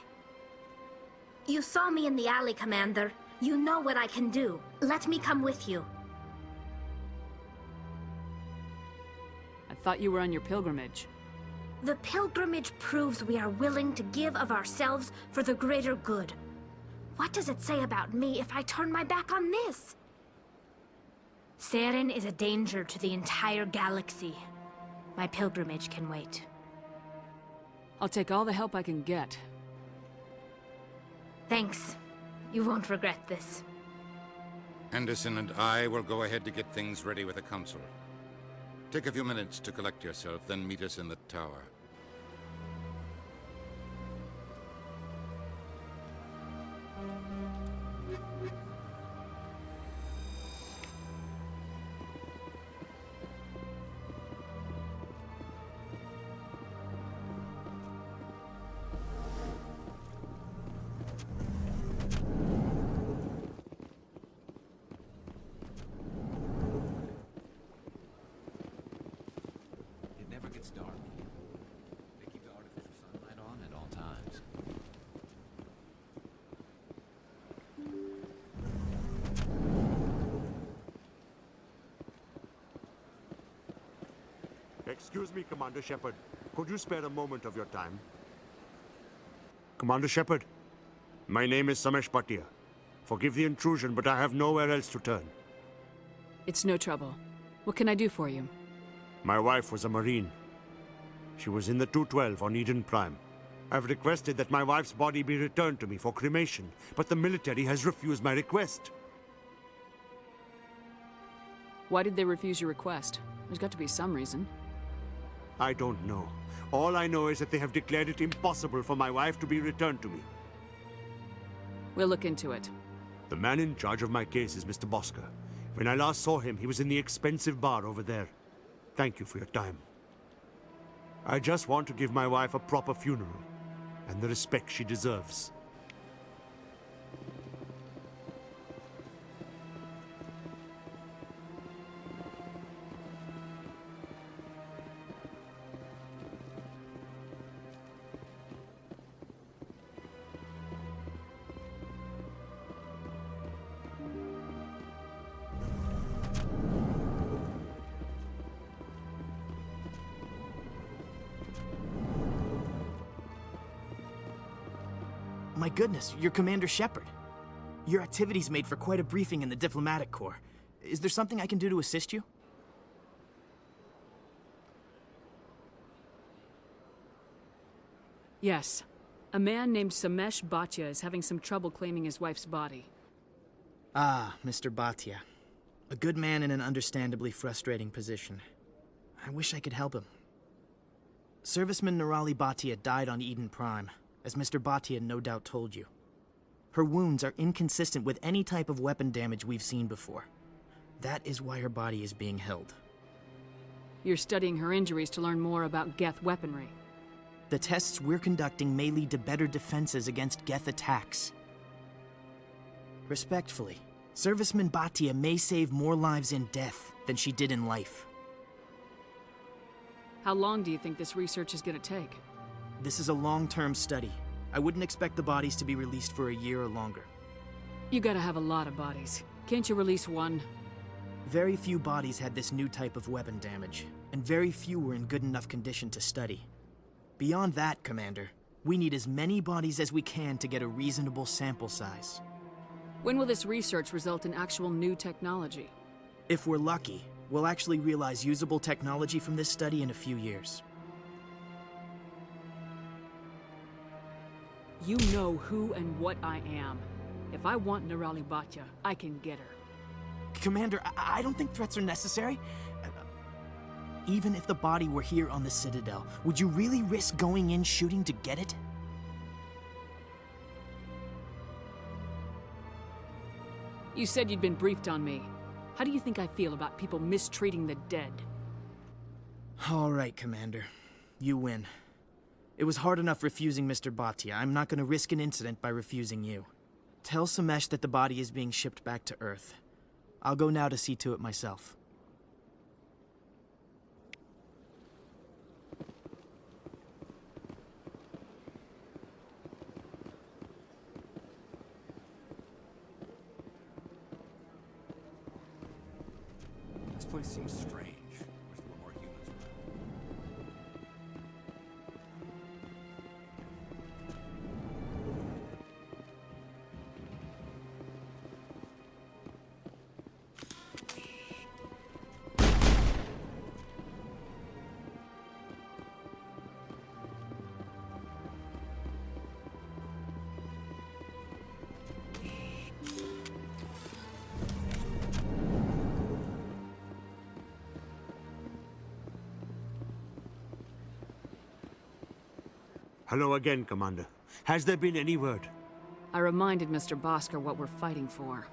You saw me in the alley, Commander. You know what I can do. Let me come with you. I thought you were on your pilgrimage. The pilgrimage proves we are willing to give of ourselves for the greater good. What does it say about me if I turn my back on this? Saren is a danger to the entire galaxy. My pilgrimage can wait. I'll take all the help I can get. Thanks. You won't regret this. Anderson and I will go ahead to get things ready with the Council. Take a few minutes to collect yourself, then meet us in the tower. It never gets dark. They keep the artificial sunlight on at all times. Excuse me, Commander Shepard. Could you spare a moment of your time? Commander Shepard, my name is Samesh Bhatia. Forgive the intrusion, but I have nowhere else to turn. It's no trouble. What can I do for you? My wife was a Marine. She was in the 212 on Eden Prime. I've requested that my wife's body be returned to me for cremation, but the military has refused my request. Why did they refuse your request? There's got to be some reason. I don't know. All I know is that they have declared it impossible for my wife to be returned to me. We'll look into it. The man in charge of my case is Mr. Bosker. When I last saw him, he was in the expensive bar over there. Thank you for your time. I just want to give my wife a proper funeral, and the respect she deserves. My goodness, you're Commander Shepard. Your activities made for quite a briefing in the Diplomatic Corps. Is there something I can do to assist you? Yes. A man named Samesh Bhatia is having some trouble claiming his wife's body. Ah, Mr. Bhatia. A good man in an understandably frustrating position. I wish I could help him. Serviceman Nirali Bhatia died on Eden Prime, as Mr. Bhatia no doubt told you. Her wounds are inconsistent with any type of weapon damage we've seen before. That is why her body is being held. You're studying her injuries to learn more about Geth weaponry. The tests we're conducting may lead to better defenses against Geth attacks. Respectfully, Serviceman Bhatia may save more lives in death than she did in life. How long do you think this research is going to take? This is a long-term study. I wouldn't expect the bodies to be released for a year or longer. You gotta have a lot of bodies. Can't you release one? Very few bodies had this new type of weapon damage, and very few were in good enough condition to study. Beyond that, Commander, we need as many bodies as we can to get a reasonable sample size. When will this research result in actual new technology? If we're lucky, we'll actually realize usable technology from this study in a few years. You know who and what I am. If I want Nirali Bhatia, I can get her. Commander, I don't think threats are necessary. Even if the body were here on the Citadel, would you really risk going in shooting to get it? You said you'd been briefed on me. How do you think I feel about people mistreating the dead? All right, Commander. You win. It was hard enough refusing Mr. Bhatia. I'm not going to risk an incident by refusing you. Tell Samesh that the body is being shipped back to Earth. I'll go now to see to it myself. place seems strange. Wish there were more humans around. Hello again, Commander. Has there been any word? I reminded Mr. Bosker what we're fighting for.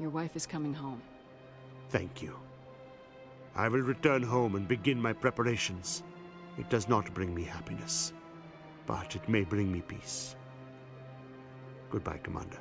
Your wife is coming home. Thank you. I will return home and begin my preparations. It does not bring me happiness, but it may bring me peace. Goodbye, Commander.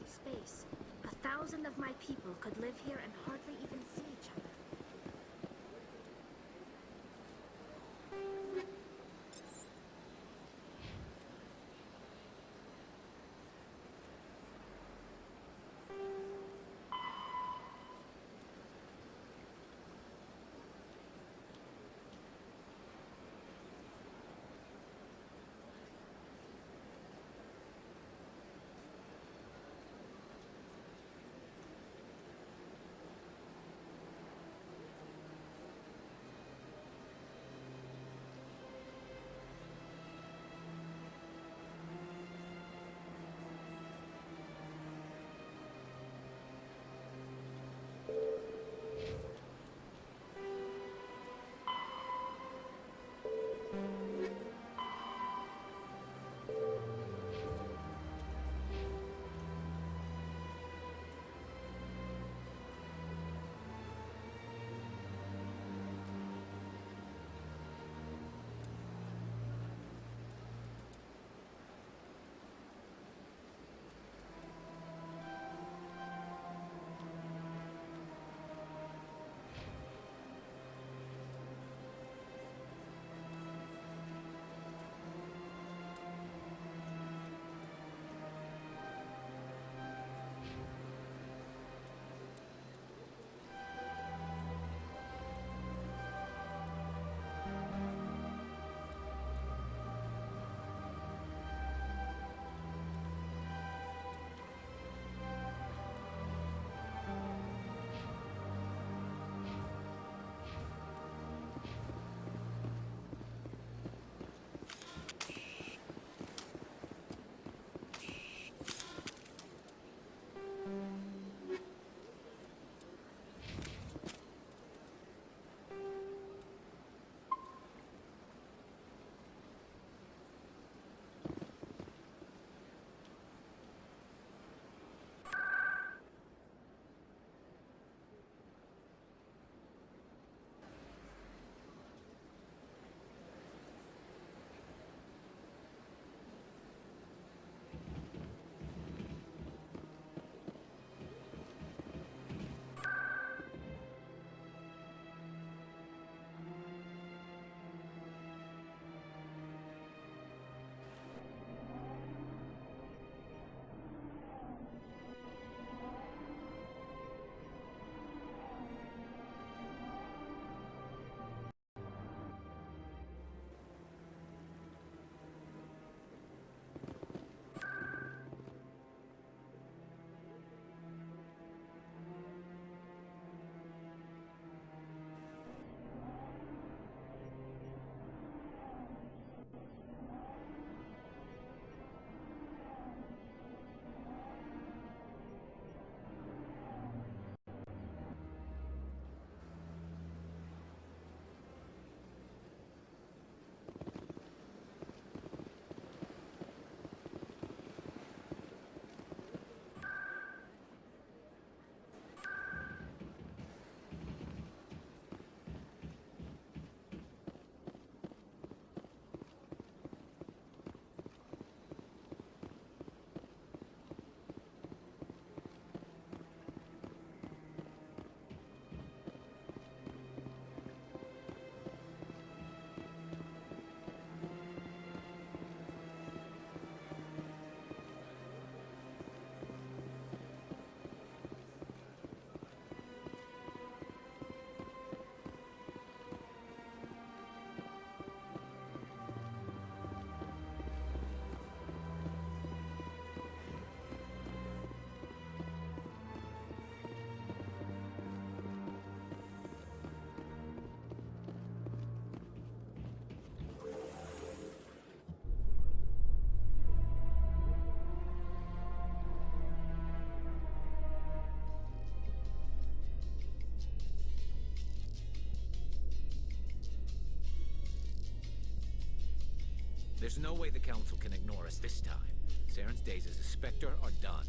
Space. 1,000 of my people could live here and hardly even see each other. There's no way the Council can ignore us this time. Saren's days as a Spectre are done.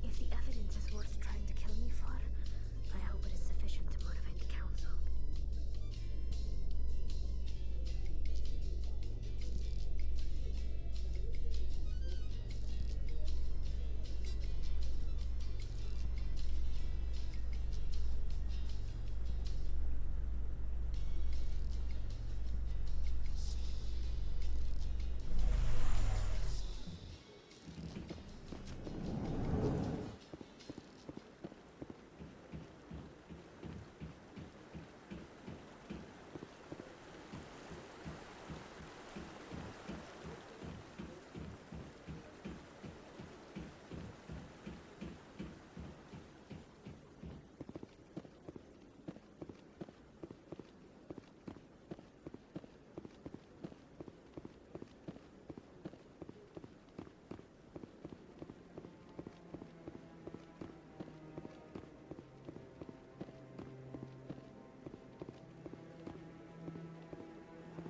If the evidence is worth trying to kill me for, I hope it is sufficient to motivate the Council.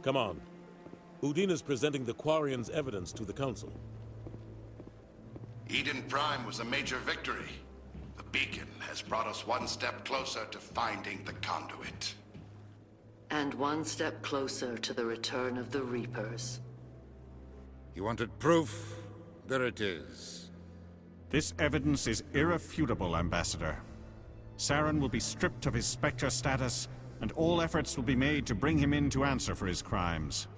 Come on. Udina's presenting the Quarians' evidence to the Council. Eden Prime was a major victory. The beacon has brought us one step closer to finding the conduit. And one step closer to the return of the Reapers. You wanted proof? There it is. This evidence is irrefutable, Ambassador. Saren will be stripped of his Spectre status, and all efforts will be made to bring him in to answer for his crimes.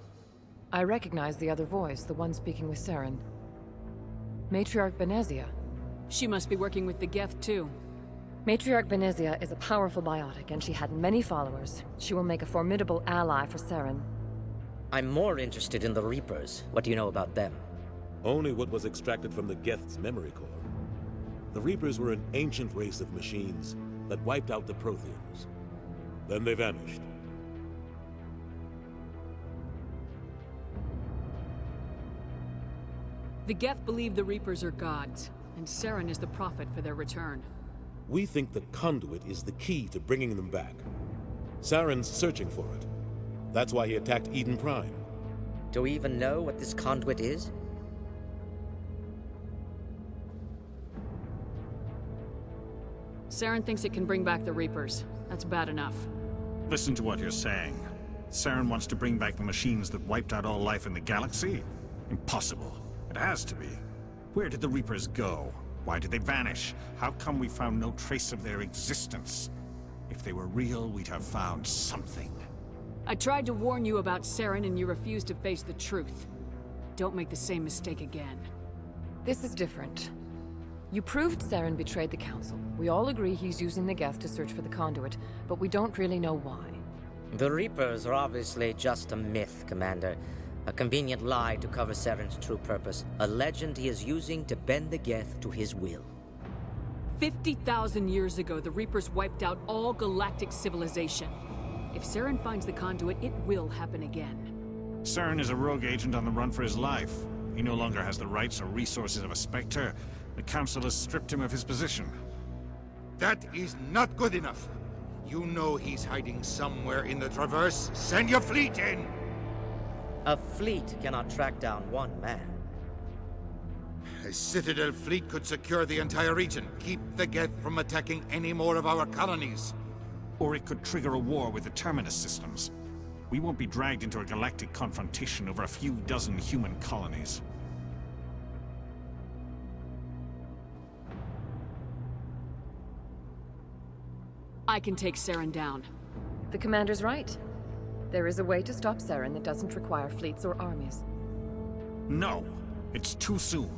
I recognize the other voice, the one speaking with Saren. Matriarch Benezia. She must be working with the Geth, too. Matriarch Benezia is a powerful biotic, and she had many followers. She will make a formidable ally for Saren. I'm more interested in the Reapers. What do you know about them? Only what was extracted from the Geth's memory core. The Reapers were an ancient race of machines that wiped out the Protheans. Then they vanished. The Geth believe the Reapers are gods, and Saren is the prophet for their return. We think the conduit is the key to bringing them back. Saren's searching for it. That's why he attacked Eden Prime. Do we even know what this conduit is? Saren thinks it can bring back the Reapers. That's bad enough. Listen to what you're saying. Saren wants to bring back the machines that wiped out all life in the galaxy? Impossible. It has to be. Where did the Reapers go? Why did they vanish? How come we found no trace of their existence? If they were real, we'd have found something. I tried to warn you about Saren, and you refused to face the truth. Don't make the same mistake again. This is different. You proved Saren betrayed the Council. We all agree he's using the Geth to search for the conduit, but we don't really know why. The Reapers are obviously just a myth, Commander. A convenient lie to cover Saren's true purpose. A legend he is using to bend the Geth to his will. 50,000 years ago, the Reapers wiped out all galactic civilization. If Saren finds the conduit, it will happen again. Saren is a rogue agent on the run for his life. He no longer has the rights or resources of a Spectre. The Council has stripped him of his position. That is not good enough. You know he's hiding somewhere in the Traverse. Send your fleet in! A fleet cannot track down one man. A Citadel fleet could secure the entire region, keep the Geth from attacking any more of our colonies. Or it could trigger a war with the Terminus systems. We won't be dragged into a galactic confrontation over a few dozen human colonies. I can take Saren down. The Commander's right. There is a way to stop Saren that doesn't require fleets or armies. No, it's too soon.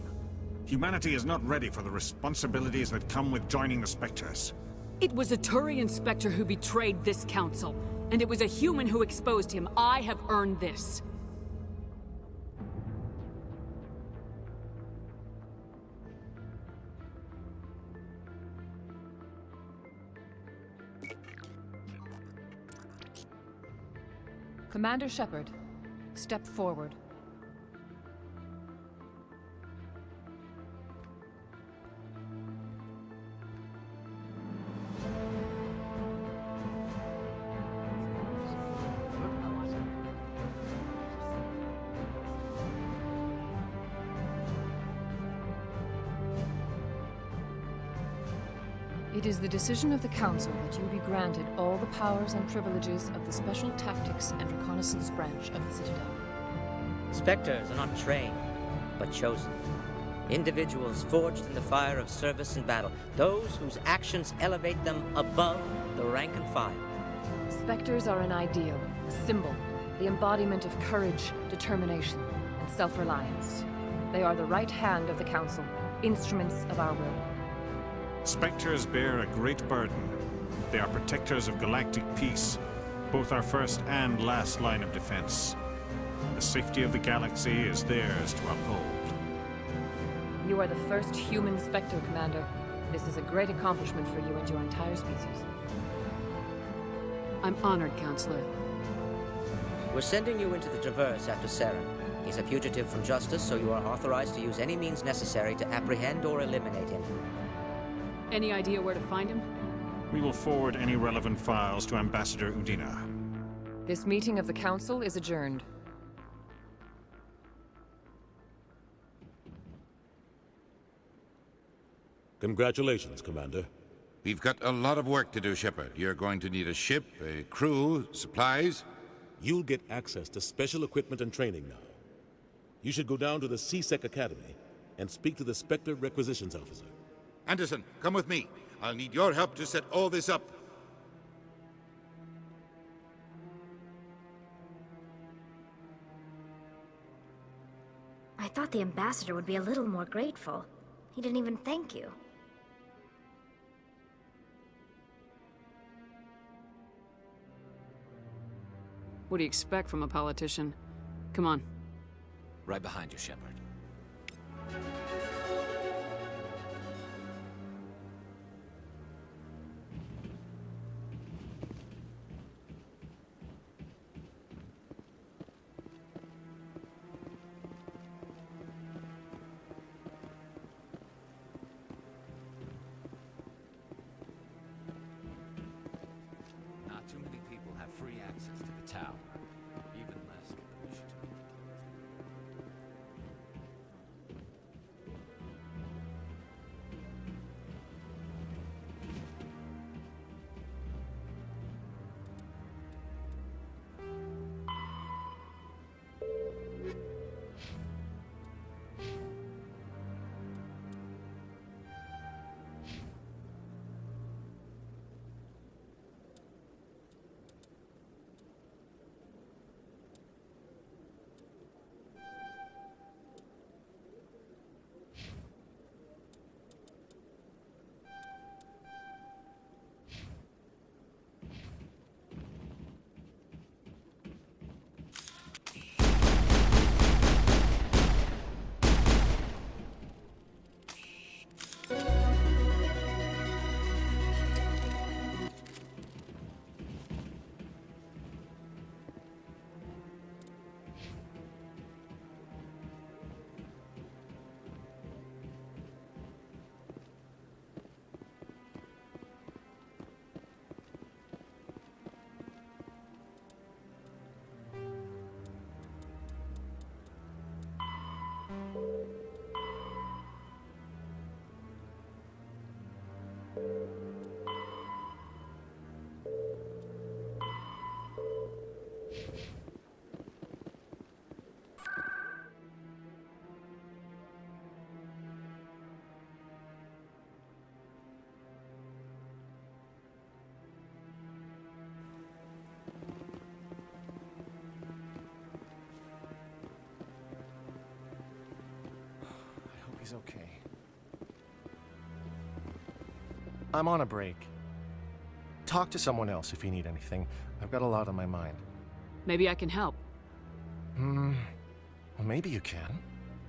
Humanity is not ready for the responsibilities that come with joining the Spectres. It was a Turian Spectre who betrayed this council, and it was a human who exposed him. I have earned this. Commander Shepard, step forward. It is the decision of the Council that you be granted all the powers and privileges of the Special Tactics and Reconnaissance branch of the Citadel. Spectres are not trained, but chosen. Individuals forged in the fire of service and battle. Those whose actions elevate them above the rank and file. Spectres are an ideal, a symbol, the embodiment of courage, determination, and self-reliance. They are the right hand of the Council, instruments of our will. Spectres bear a great burden. They are protectors of galactic peace, both our first and last line of defense. The safety of the galaxy is theirs to uphold. You are the first human Spectre, Commander. This is a great accomplishment for you and your entire species. I'm honored, Counselor. We're sending you into the Traverse after Saren. He's a fugitive from justice, so you are authorized to use any means necessary to apprehend or eliminate him. Any idea where to find him? We will forward any relevant files to Ambassador Udina. This meeting of the Council is adjourned. Congratulations, Commander. We've got a lot of work to do, Shepard. You're going to need a ship, a crew, supplies. You'll get access to special equipment and training now. You should go down to the C-Sec Academy and speak to the Spectre Requisitions Officer. Anderson, come with me. I'll need your help to set all this up. I thought the ambassador would be a little more grateful. He didn't even thank you. What do you expect from a politician? Come on. Right behind you, Shepard. Not too many people have free access to the tower. Even less get permission to meet the guild. He's okay. I'm on a break. Talk to someone else if you need anything. I've got a lot on my mind. Maybe I can help. Well, maybe you can.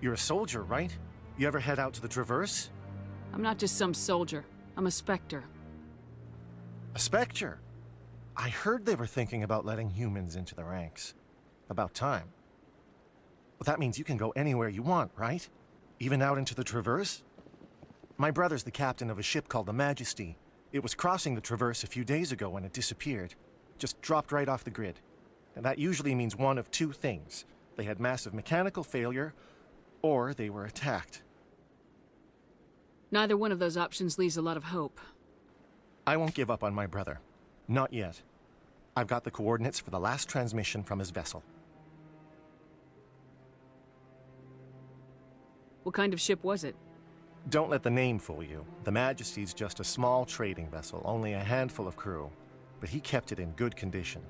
You're a soldier, right? You ever head out to the Traverse? I'm not just some soldier. I'm a Spectre. A Spectre? I heard they were thinking about letting humans into the ranks. About time. Well, that means you can go anywhere you want, right? Even out into the Traverse? My brother's the captain of a ship called the Majesty. It was crossing the Traverse a few days ago when it disappeared. Just dropped right off the grid. And that usually means one of two things. They had massive mechanical failure, or they were attacked. Neither one of those options leaves a lot of hope. I won't give up on my brother. Not yet. I've got the coordinates for the last transmission from his vessel. What kind of ship was it? Don't let the name fool you. The Majesty's just a small trading vessel, only a handful of crew. But he kept it in good condition.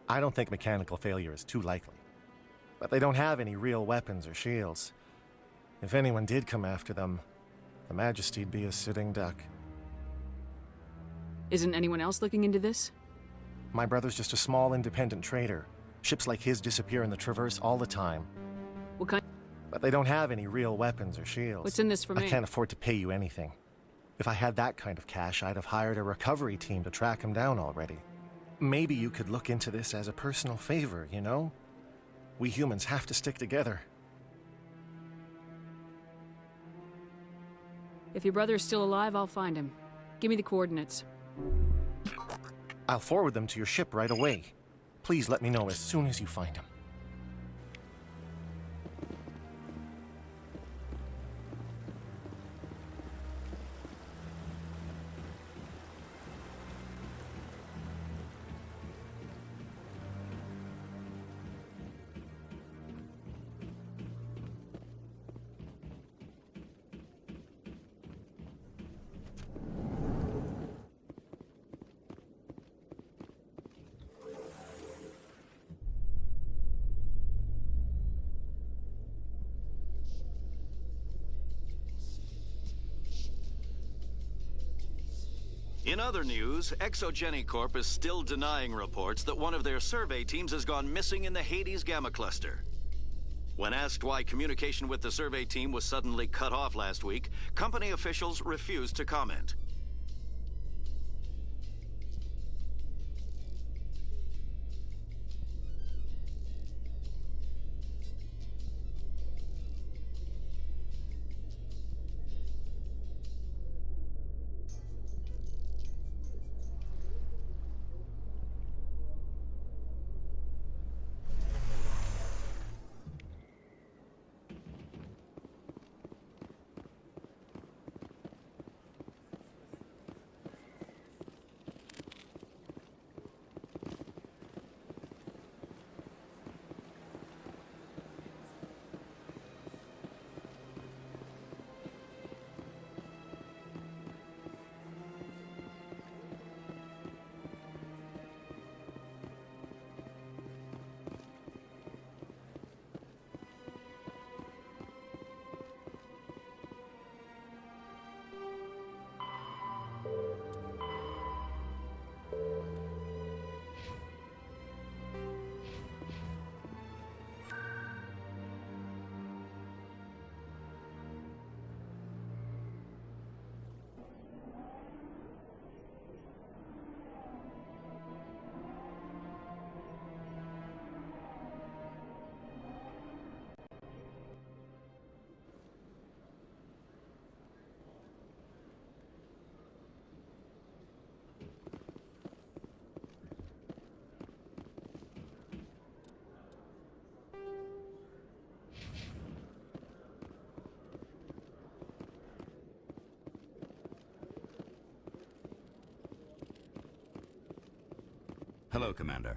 I don't think mechanical failure is too likely. But they don't have any real weapons or shields. If anyone did come after them, the Majesty'd be a sitting duck. Isn't anyone else looking into this? My brother's just a small independent trader. Ships like his disappear in the Traverse all the time. What kind? But they don't have any real weapons or shields. What's in this for me? I can't afford to pay you anything. If I had that kind of cash, I'd have hired a recovery team to track him down already. Maybe you could look into this as a personal favor, you know? We humans have to stick together. If your brother is still alive, I'll find him. Give me the coordinates. I'll forward them to your ship right away. Please let me know as soon as you find him. In other news, Exogeny Corp is still denying reports that one of their survey teams has gone missing in the Hades Gamma Cluster. When asked why communication with the survey team was suddenly cut off last week, company officials refused to comment. Hello, Commander.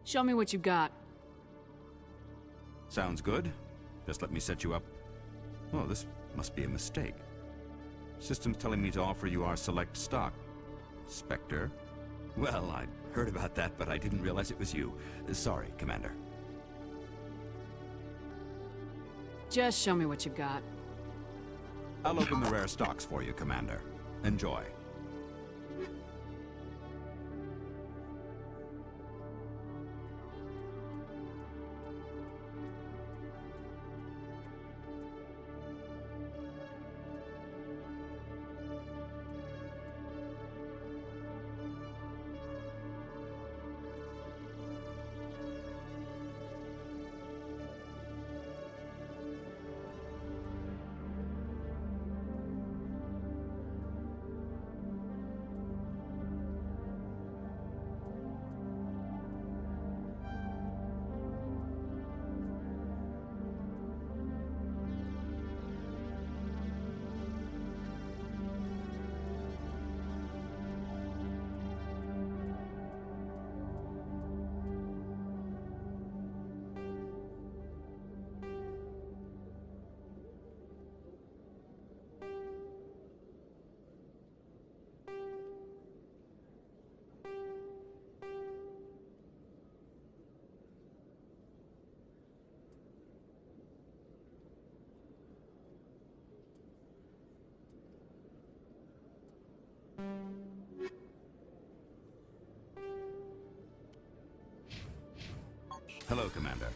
Show me what you got. Sounds good. Just let me set you up. Oh, this must be a mistake. System's telling me to offer you our select stock. Spectre? Well, I'd heard about that, but I didn't realize it was you. Sorry, Commander. Just show me what you got. I'll open the rare stocks for you, Commander. Enjoy. Hello, Commander.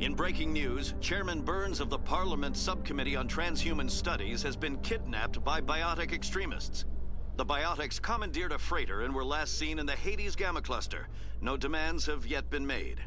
In breaking news, Chairman Burns of the Parliament Subcommittee on Transhuman Studies has been kidnapped by biotic extremists. The biotics commandeered a freighter and were last seen in the Hades Gamma Cluster. No demands have yet been made.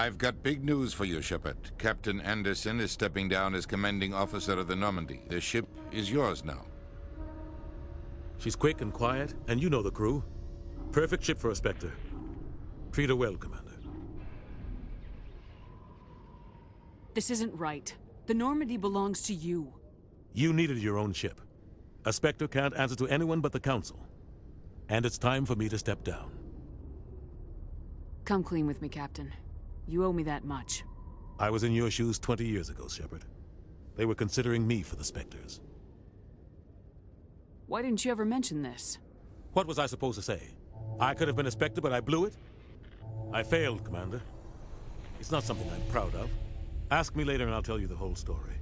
I've got big news for you, Shepard. Captain Anderson is stepping down as commanding officer of the Normandy. The ship is yours now. She's quick and quiet, and you know the crew. Perfect ship for a Spectre. Treat her well, Commander. This isn't right. The Normandy belongs to you. You needed your own ship. A Spectre can't answer to anyone but the Council. And it's time for me to step down. Come clean with me, Captain. You owe me that much. I was in your shoes 20 years ago, Shepard. They were considering me for the Spectres. Why didn't you ever mention this? What was I supposed to say? I could have been a Spectre, but I blew it? I failed, Commander. It's not something I'm proud of. Ask me later and I'll tell you the whole story.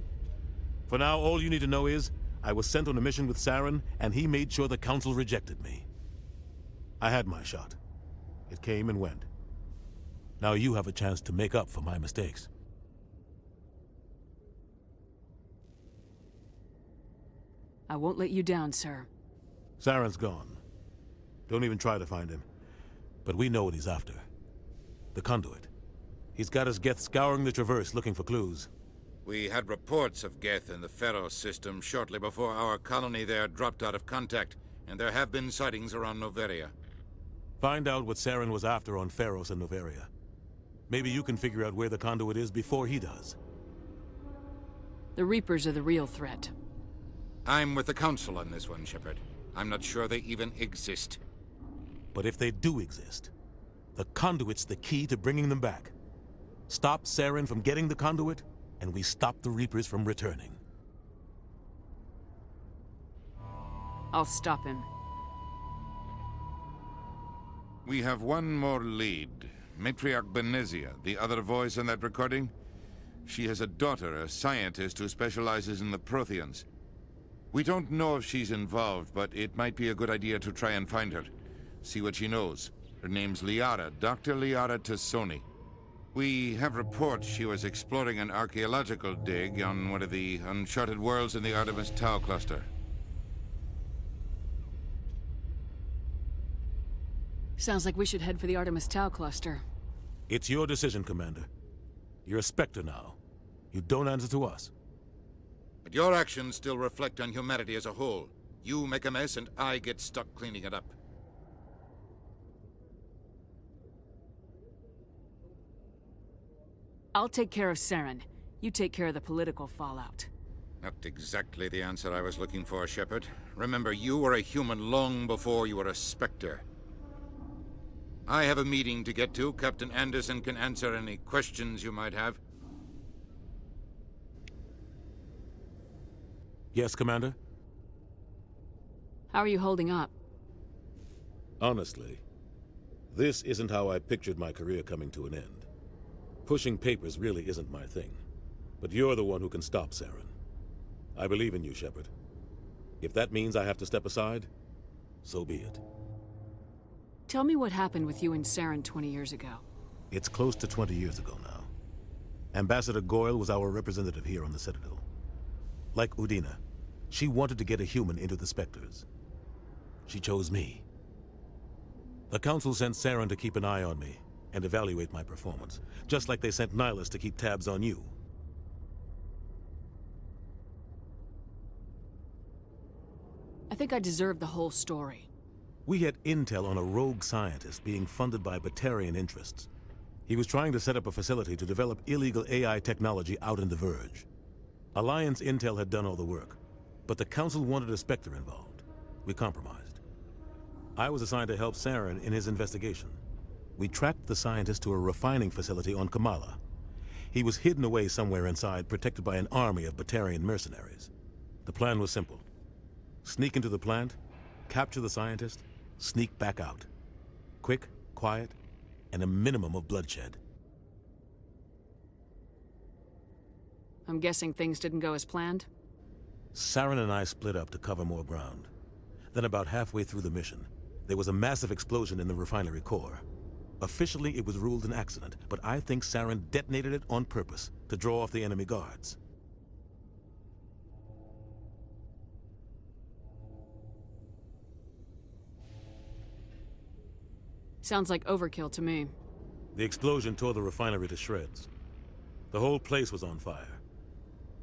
For now, all you need to know is, I was sent on a mission with Saren, and he made sure the Council rejected me. I had my shot. It came and went. Now you have a chance to make up for my mistakes. I won't let you down, sir. Saren's gone. Don't even try to find him. But we know what he's after. The conduit. He's got his Geth scouring the Traverse looking for clues. We had reports of Geth in the Pharos system shortly before our colony there dropped out of contact, and there have been sightings around Noveria. Find out what Saren was after on Pharos and Noveria. Maybe you can figure out where the conduit is before he does. The Reapers are the real threat. I'm with the Council on this one, Shepard. I'm not sure they even exist. But if they do exist, the conduit's the key to bringing them back. Stop Saren from getting the conduit, and we stop the Reapers from returning. I'll stop him. We have one more lead. Matriarch Benezia, the other voice in that recording. She has a daughter, a scientist who specializes in the Protheans. We don't know if she's involved, but it might be a good idea to try and find her. See what she knows. Her name's Liara, Dr. Liara Tassoni. We have reports she was exploring an archaeological dig on one of the uncharted worlds in the Artemis Tau cluster. Sounds like we should head for the Artemis Tau cluster. It's your decision, Commander. You're a Spectre now. You don't answer to us. But your actions still reflect on humanity as a whole. You make a mess and I get stuck cleaning it up. I'll take care of Saren. You take care of the political fallout. Not exactly the answer I was looking for, Shepard. Remember, you were a human long before you were a Spectre. I have a meeting to get to. Captain Anderson can answer any questions you might have. Yes, Commander? How are you holding up? Honestly, this isn't how I pictured my career coming to an end. Pushing papers really isn't my thing. But you're the one who can stop Saren. I believe in you, Shepard. If that means I have to step aside, so be it. Tell me what happened with you and Saren 20 years ago. It's close to 20 years ago now. Ambassador Goyle was our representative here on the Citadel. Like Udina, she wanted to get a human into the Spectres. She chose me. The Council sent Saren to keep an eye on me and evaluate my performance, just like they sent Nihilus to keep tabs on you. I think I deserve the whole story. We had intel on a rogue scientist being funded by Batarian interests. He was trying to set up a facility to develop illegal AI technology out in the Verge. Alliance intel had done all the work, but the Council wanted a Spectre involved. We compromised. I was assigned to help Saren in his investigation. We tracked the scientist to a refining facility on Kamala. He was hidden away somewhere inside, protected by an army of Batarian mercenaries. The plan was simple. Sneak into the plant, capture the scientist, sneak back out. Quick, quiet, and a minimum of bloodshed. I'm guessing things didn't go as planned? Saren and I split up to cover more ground. Then about halfway through the mission, there was a massive explosion in the refinery core. Officially, it was ruled an accident, but I think Saren detonated it on purpose to draw off the enemy guards. Sounds like overkill to me. The explosion tore the refinery to shreds. The whole place was on fire.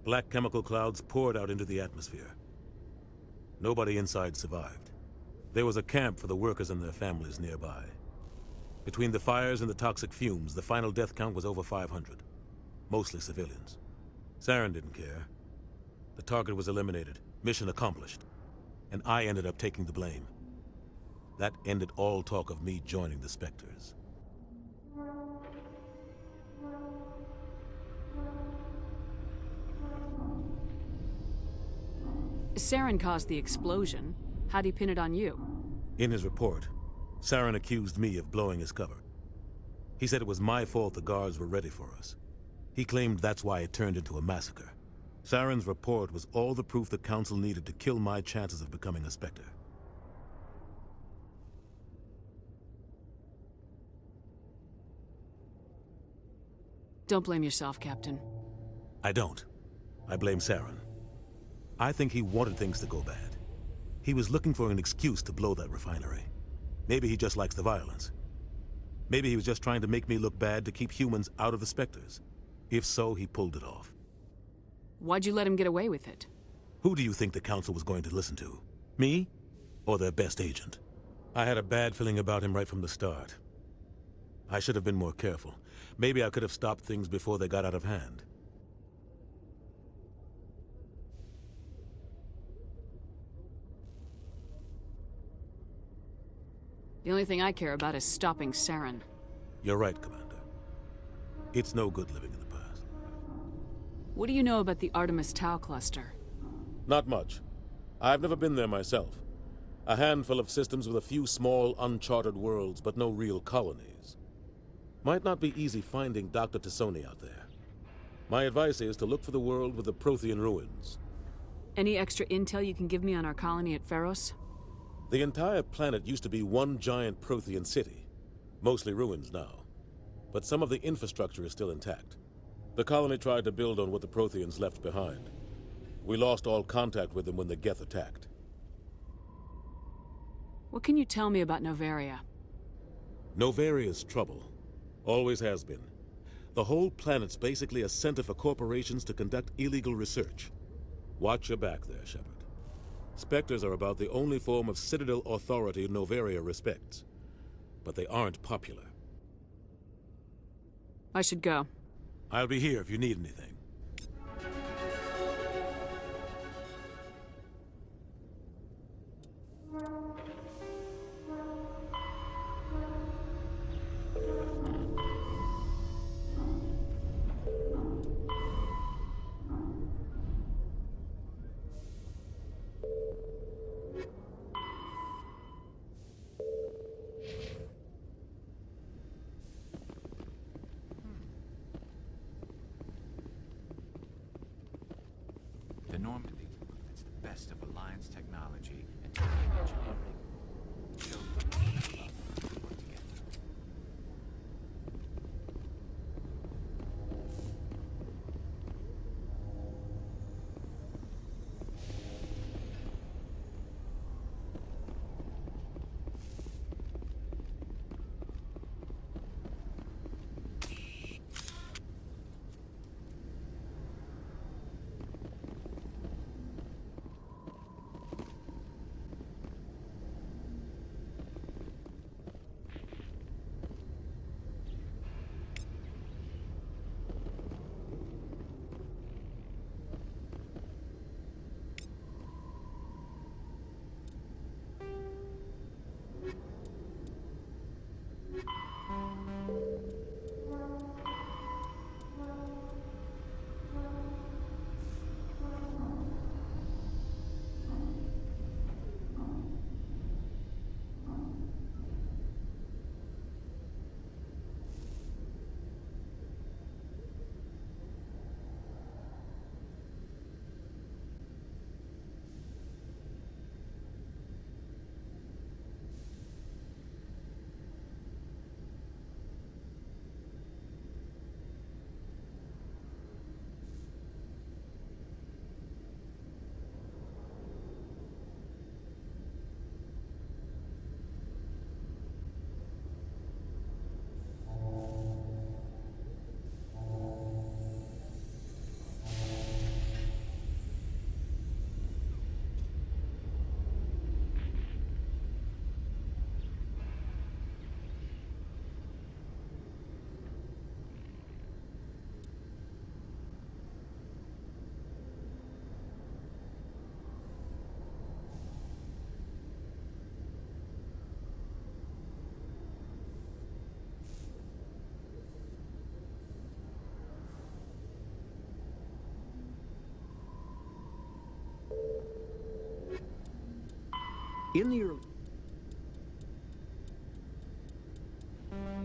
Black chemical clouds poured out into the atmosphere. Nobody inside survived. There was a camp for the workers and their families nearby. Between the fires and the toxic fumes, the final death count was over 500. Mostly civilians. Saren didn't care. The target was eliminated, mission accomplished. And I ended up taking the blame. That ended all talk of me joining the Spectres. Saren caused the explosion. How'd he pin it on you? In his report, Saren accused me of blowing his cover. He said it was my fault the guards were ready for us. He claimed that's why it turned into a massacre. Saren's report was all the proof the Council needed to kill my chances of becoming a Spectre. Don't blame yourself, Captain. I don't. I blame Saren. I think he wanted things to go bad. He was looking for an excuse to blow that refinery. Maybe he just likes the violence. Maybe he was just trying to make me look bad to keep humans out of the Spectres. If so, he pulled it off. Why'd you let him get away with it? Who do you think the Council was going to listen to? Me? Or their best agent? I had a bad feeling about him right from the start. I should have been more careful. Maybe I could have stopped things before they got out of hand. The only thing I care about is stopping Saren. You're right, Commander. It's no good living in the past. What do you know about the Artemis Tau cluster? Not much. I've never been there myself. A handful of systems with a few small, uncharted worlds, but no real colonies. Might not be easy finding Dr. Tassoni out there. My advice is to look for the world with the Prothean ruins. Any extra intel you can give me on our colony at Pharos? The entire planet used to be one giant Prothean city. Mostly ruins now. But some of the infrastructure is still intact. The colony tried to build on what the Protheans left behind. We lost all contact with them when the Geth attacked. What can you tell me about Novaria? Novaria's trouble. Always has been. The whole planet's basically a center for corporations to conduct illegal research. Watch your back there, Shepard. Spectres are about the only form of Citadel authority Novaria respects. But they aren't popular. I should go. I'll be here if you need anything. The Normandy best of Alliance technology and Turian engineering. Chosen with love if we work together.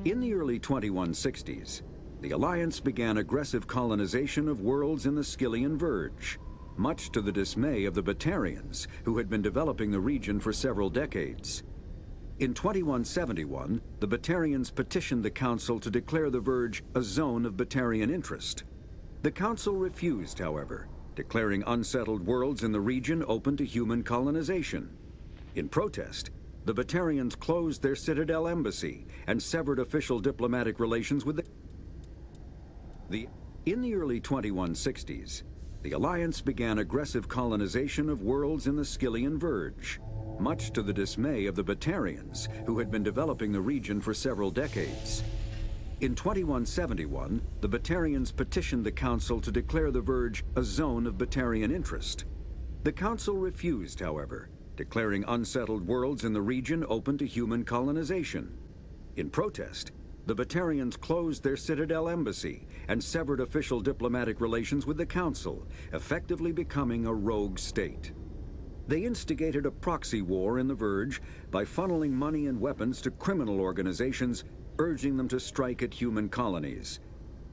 In the early 2160s, the Alliance began aggressive colonization of worlds in the Skyllian Verge, much to the dismay of the Batarians, who had been developing the region for several decades. In 2171, the Batarians petitioned the Council to declare the Verge a zone of Batarian interest. The Council refused, however, declaring unsettled worlds in the region open to human colonization. In protest, the Batarians closed their Citadel embassy and severed official diplomatic relations with In the early 2160s, the Alliance began aggressive colonization of worlds in the Skyllian Verge, much to the dismay of the Batarians, who had been developing the region for several decades. In 2171, the Batarians petitioned the Council to declare the Verge a zone of Batarian interest. The Council refused, however, declaring unsettled worlds in the region open to human colonization. In protest, the Batarians closed their Citadel embassy and severed official diplomatic relations with the Council, effectively becoming a rogue state. They instigated a proxy war in the Verge by funneling money and weapons to criminal organizations, urging them to strike at human colonies.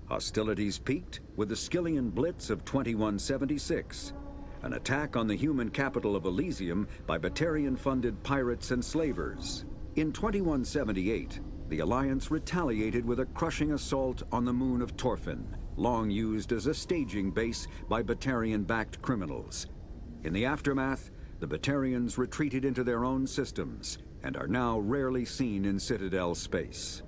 Hostilities peaked with the Skyllian Blitz of 2176, an attack on the human capital of Elysium by Batarian-funded pirates and slavers. In 2178, the Alliance retaliated with a crushing assault on the moon of Torfin, long used as a staging base by Batarian-backed criminals. In the aftermath, the Batarians retreated into their own systems and are now rarely seen in Citadel space.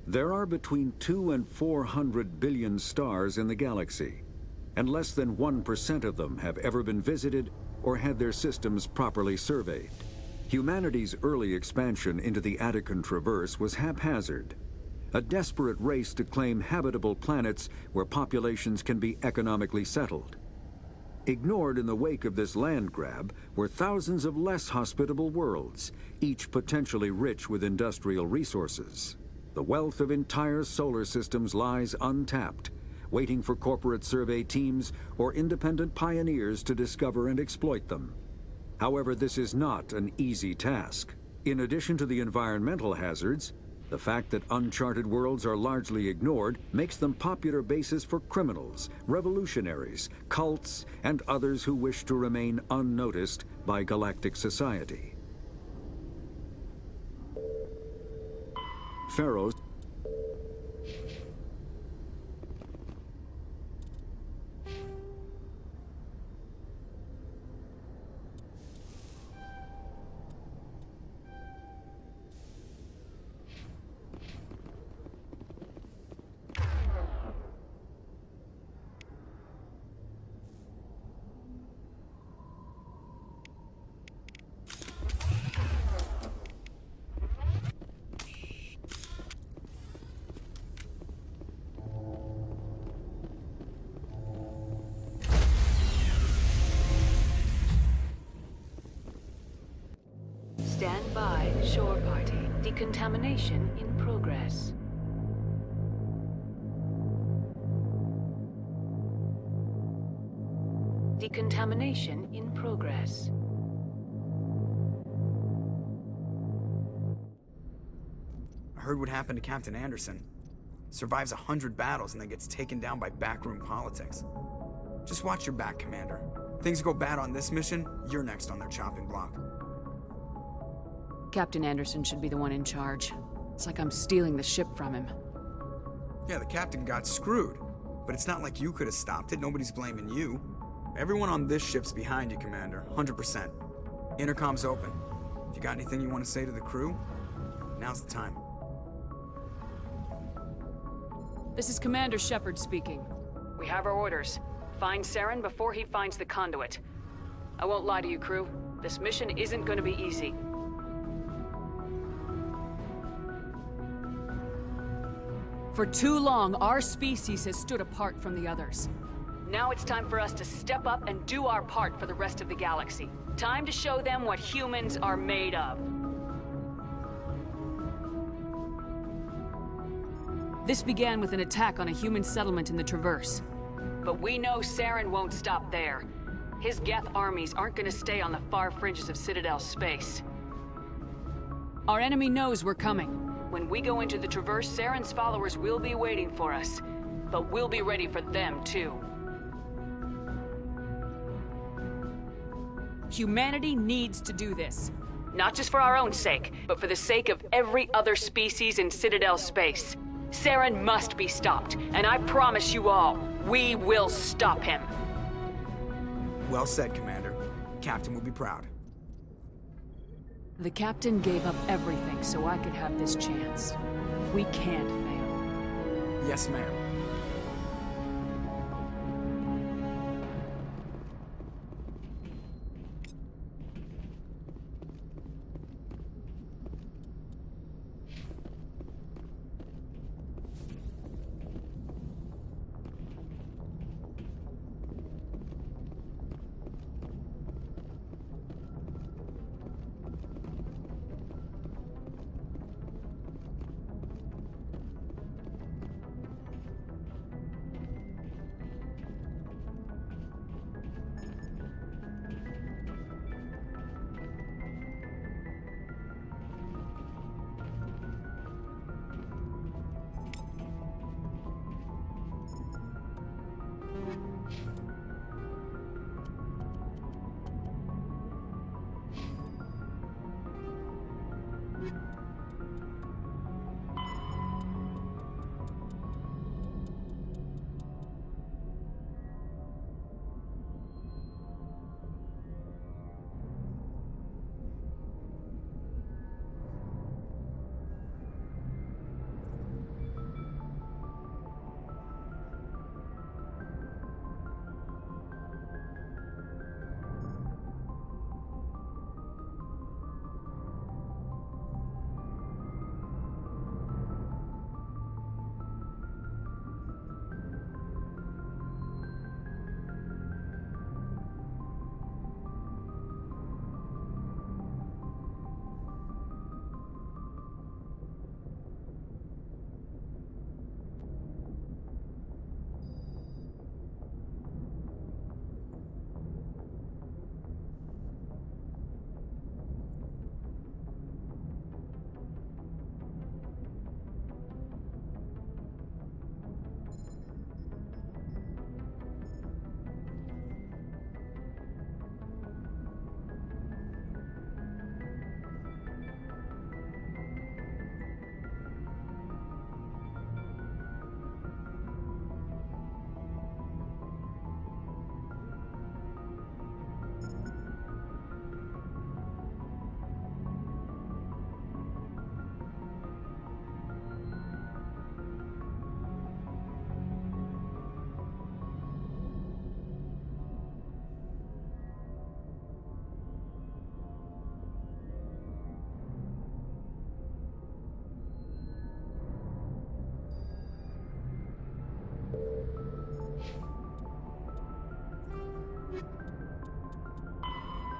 There are between 200 and 400 billion stars in the galaxy, and less than 1% of them have ever been visited or had their systems properly surveyed. Humanity's early expansion into the Attican Traverse was haphazard, a desperate race to claim habitable planets where populations can be economically settled. Ignored in the wake of this land grab were thousands of less hospitable worlds, each potentially rich with industrial resources. The wealth of entire solar systems lies untapped, waiting for corporate survey teams or independent pioneers to discover and exploit them. However, this is not an easy task. In addition to the environmental hazards, the fact that uncharted worlds are largely ignored makes them popular bases for criminals, revolutionaries, cults, and others who wish to remain unnoticed by galactic society. Pharaohs Stand by, shore party. Decontamination in progress. Decontamination in progress. I heard what happened to Captain Anderson. Survives 100 battles and then gets taken down by backroom politics. Just watch your back, Commander. Things go bad on this mission, you're next on their chopping block. Captain Anderson should be the one in charge. It's like I'm stealing the ship from him. Yeah, the captain got screwed. But it's not like you could have stopped it. Nobody's blaming you. Everyone on this ship's behind you, Commander. 100%. Intercom's open. If you got anything you want to say to the crew, now's the time. This is Commander Shepard speaking. We have our orders. Find Saren before he finds the conduit. I won't lie to you, crew. This mission isn't going to be easy. For too long, our species has stood apart from the others. Now it's time for us to step up and do our part for the rest of the galaxy. Time to show them what humans are made of. This began with an attack on a human settlement in the Traverse. But we know Saren won't stop there. His Geth armies aren't gonna stay on the far fringes of Citadel space. Our enemy knows we're coming. When we go into the Traverse, Saren's followers will be waiting for us. But we'll be ready for them, too. Humanity needs to do this. Not just for our own sake, but for the sake of every other species in Citadel space. Saren must be stopped, and I promise you all, we will stop him. Well said, Commander. Captain will be proud. The captain gave up everything so I could have this chance. We can't fail. Yes, ma'am.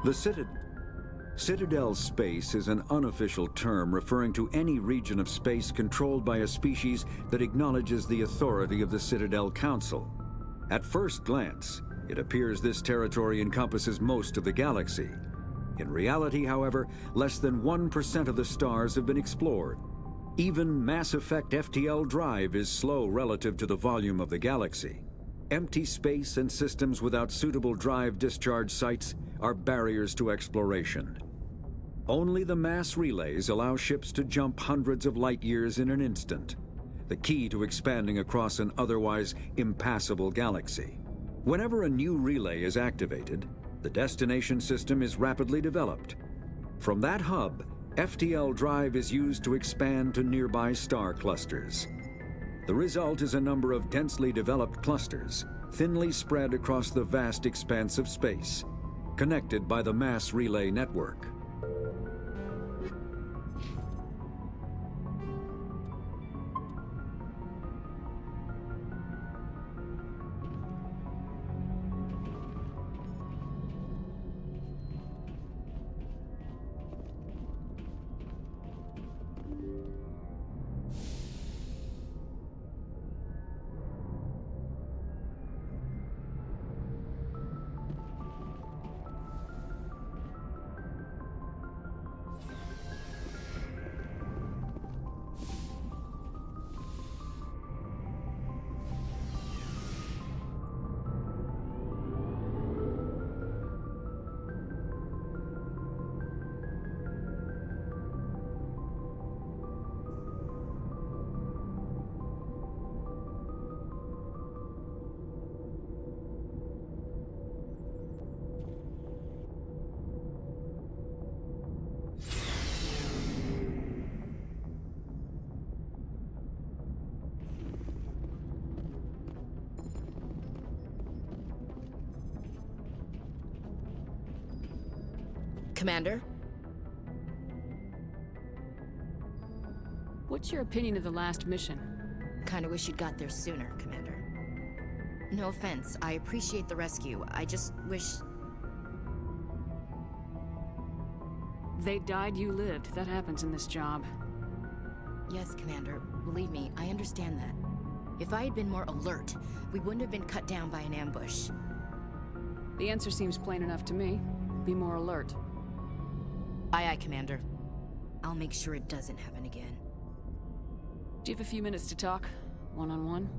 The Citadel space is an unofficial term referring to any region of space controlled by a species that acknowledges the authority of the Citadel Council. At first glance, it appears this territory encompasses most of the galaxy. In reality, however, less than 1% of the stars have been explored. Even Mass Effect FTL drive is slow relative to the volume of the galaxy. Empty space and systems without suitable drive discharge sites are barriers to exploration. Only the mass relays allow ships to jump hundreds of light years in an instant, the key to expanding across an otherwise impassable galaxy. Whenever a new relay is activated, the destination system is rapidly developed. From that hub, FTL drive is used to expand to nearby star clusters. The result is a number of densely developed clusters, thinly spread across the vast expanse of space, connected by the mass relay network. Commander? What's your opinion of the last mission? Kinda wish you'd got there sooner, Commander. No offense, I appreciate the rescue. I just wish... They died, you lived. That happens in this job. Yes, Commander. Believe me, I understand that. If I had been more alert, we wouldn't have been cut down by an ambush. The answer seems plain enough to me. Be more alert. Aye, aye, Commander. I'll make sure it doesn't happen again. Do you have a few minutes to talk? One-on-one?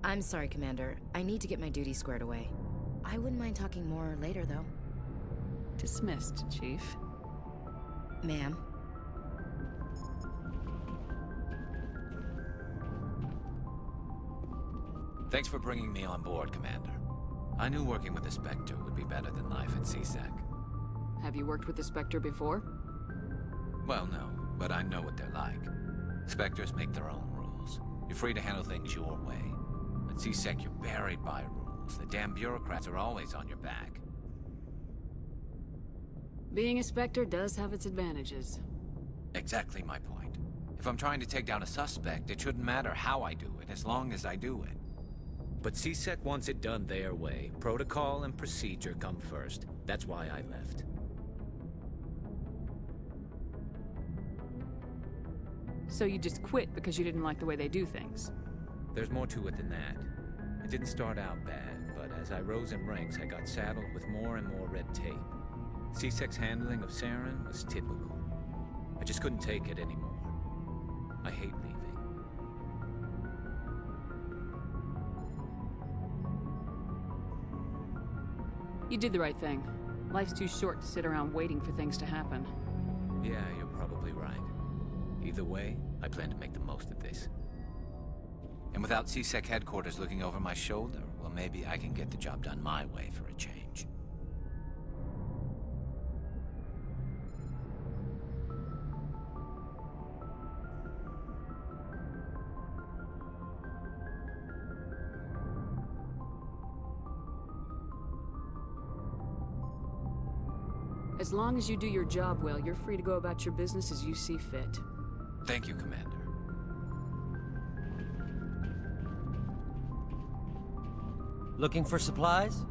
I'm sorry, Commander. I need to get my duties squared away. I wouldn't mind talking more later, though. Dismissed, Chief. Ma'am. Thanks for bringing me on board, Commander. I knew working with the Spectre would be better than life at CSEC. Have you worked with the Spectre before? Well, no, but I know what they're like. Spectres make their own rules. You're free to handle things your way. At CSEC, you're buried by rules. The damn bureaucrats are always on your back. Being a Spectre does have its advantages. Exactly my point. If I'm trying to take down a suspect, it shouldn't matter how I do it, as long as I do it. But CSEC wants it done their way. Protocol and procedure come first. That's why I left. So you just quit because you didn't like the way they do things? There's more to it than that. It didn't start out bad, but as I rose in ranks, I got saddled with more and more red tape. CSEC's handling of Saren was typical. I just couldn't take it anymore. I hate leaving. You did the right thing. Life's too short to sit around waiting for things to happen. Yeah, you're probably right. Either way, I plan to make the most of this. And without CSEC headquarters looking over my shoulder, well, maybe I can get the job done my way for a change. As long as you do your job well, you're free to go about your business as you see fit. Thank you, Commander. Looking for supplies?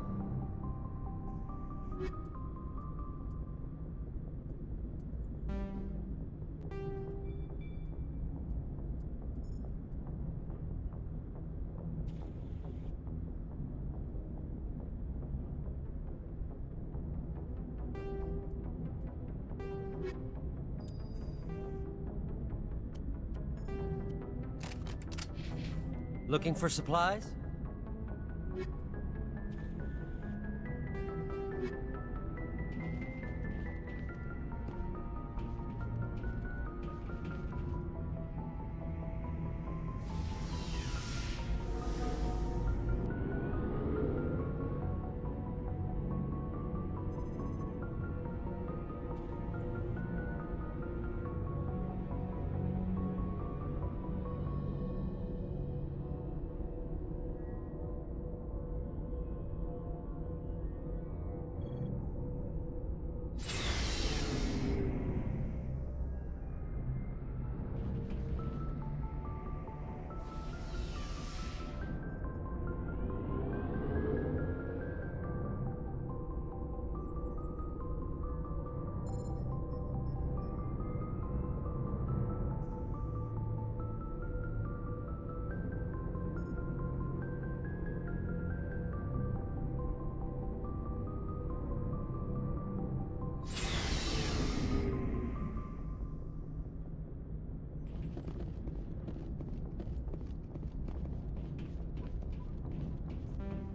Looking for supplies?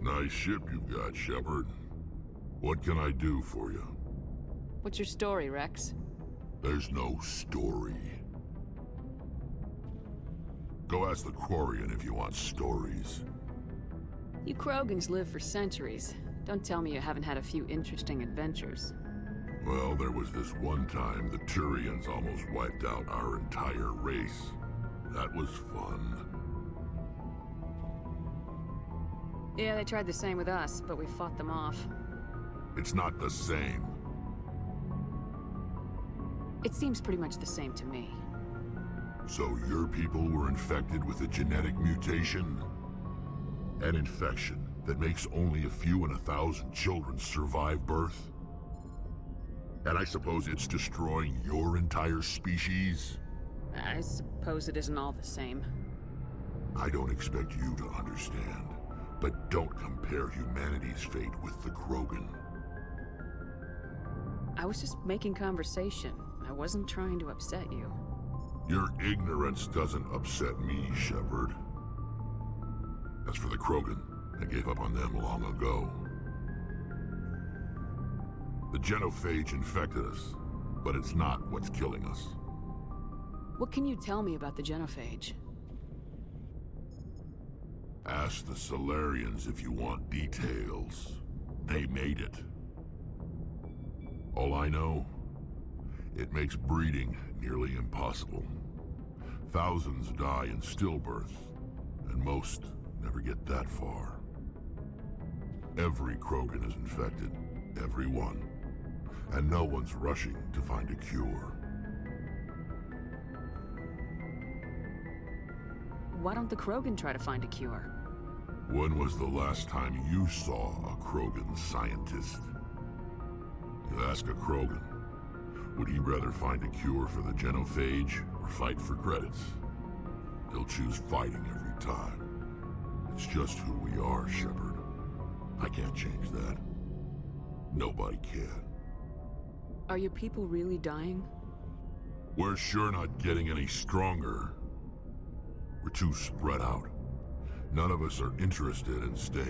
Nice ship you've got, Shepard. What can I do for you? What's your story, Rex? There's no story. Go ask the Quarian if you want stories. You Krogans live for centuries. Don't tell me you haven't had a few interesting adventures. Well, there was this one time the Turians almost wiped out our entire race. That was fun. Yeah, they tried the same with us, but we fought them off. It's not the same. It seems pretty much the same to me. So your people were infected with a genetic mutation? An infection that makes only a few in 1,000 children survive birth? And I suppose it's destroying your entire species? I suppose it isn't all the same. I don't expect you to understand, but don't compare humanity's fate with the Krogan. I was just making conversation. I wasn't trying to upset you. Your ignorance doesn't upset me, Shepard. As for the Krogan, I gave up on them long ago. The genophage infected us, but it's not what's killing us. What can you tell me about the genophage? Ask the Solarians if you want details. They made it. All I know, it makes breeding nearly impossible. Thousands die in stillbirth, and most never get that far. Every Krogan is infected, every one. And no one's rushing to find a cure. Why don't the Krogan try to find a cure? When was the last time you saw a Krogan scientist? You ask a Krogan, would he rather find a cure for the genophage or fight for credits? He'll choose fighting every time. It's just who we are, Shepard. I can't change that. Nobody can. Are your people really dying? We're sure not getting any stronger. We're too spread out. None of us are interested in staying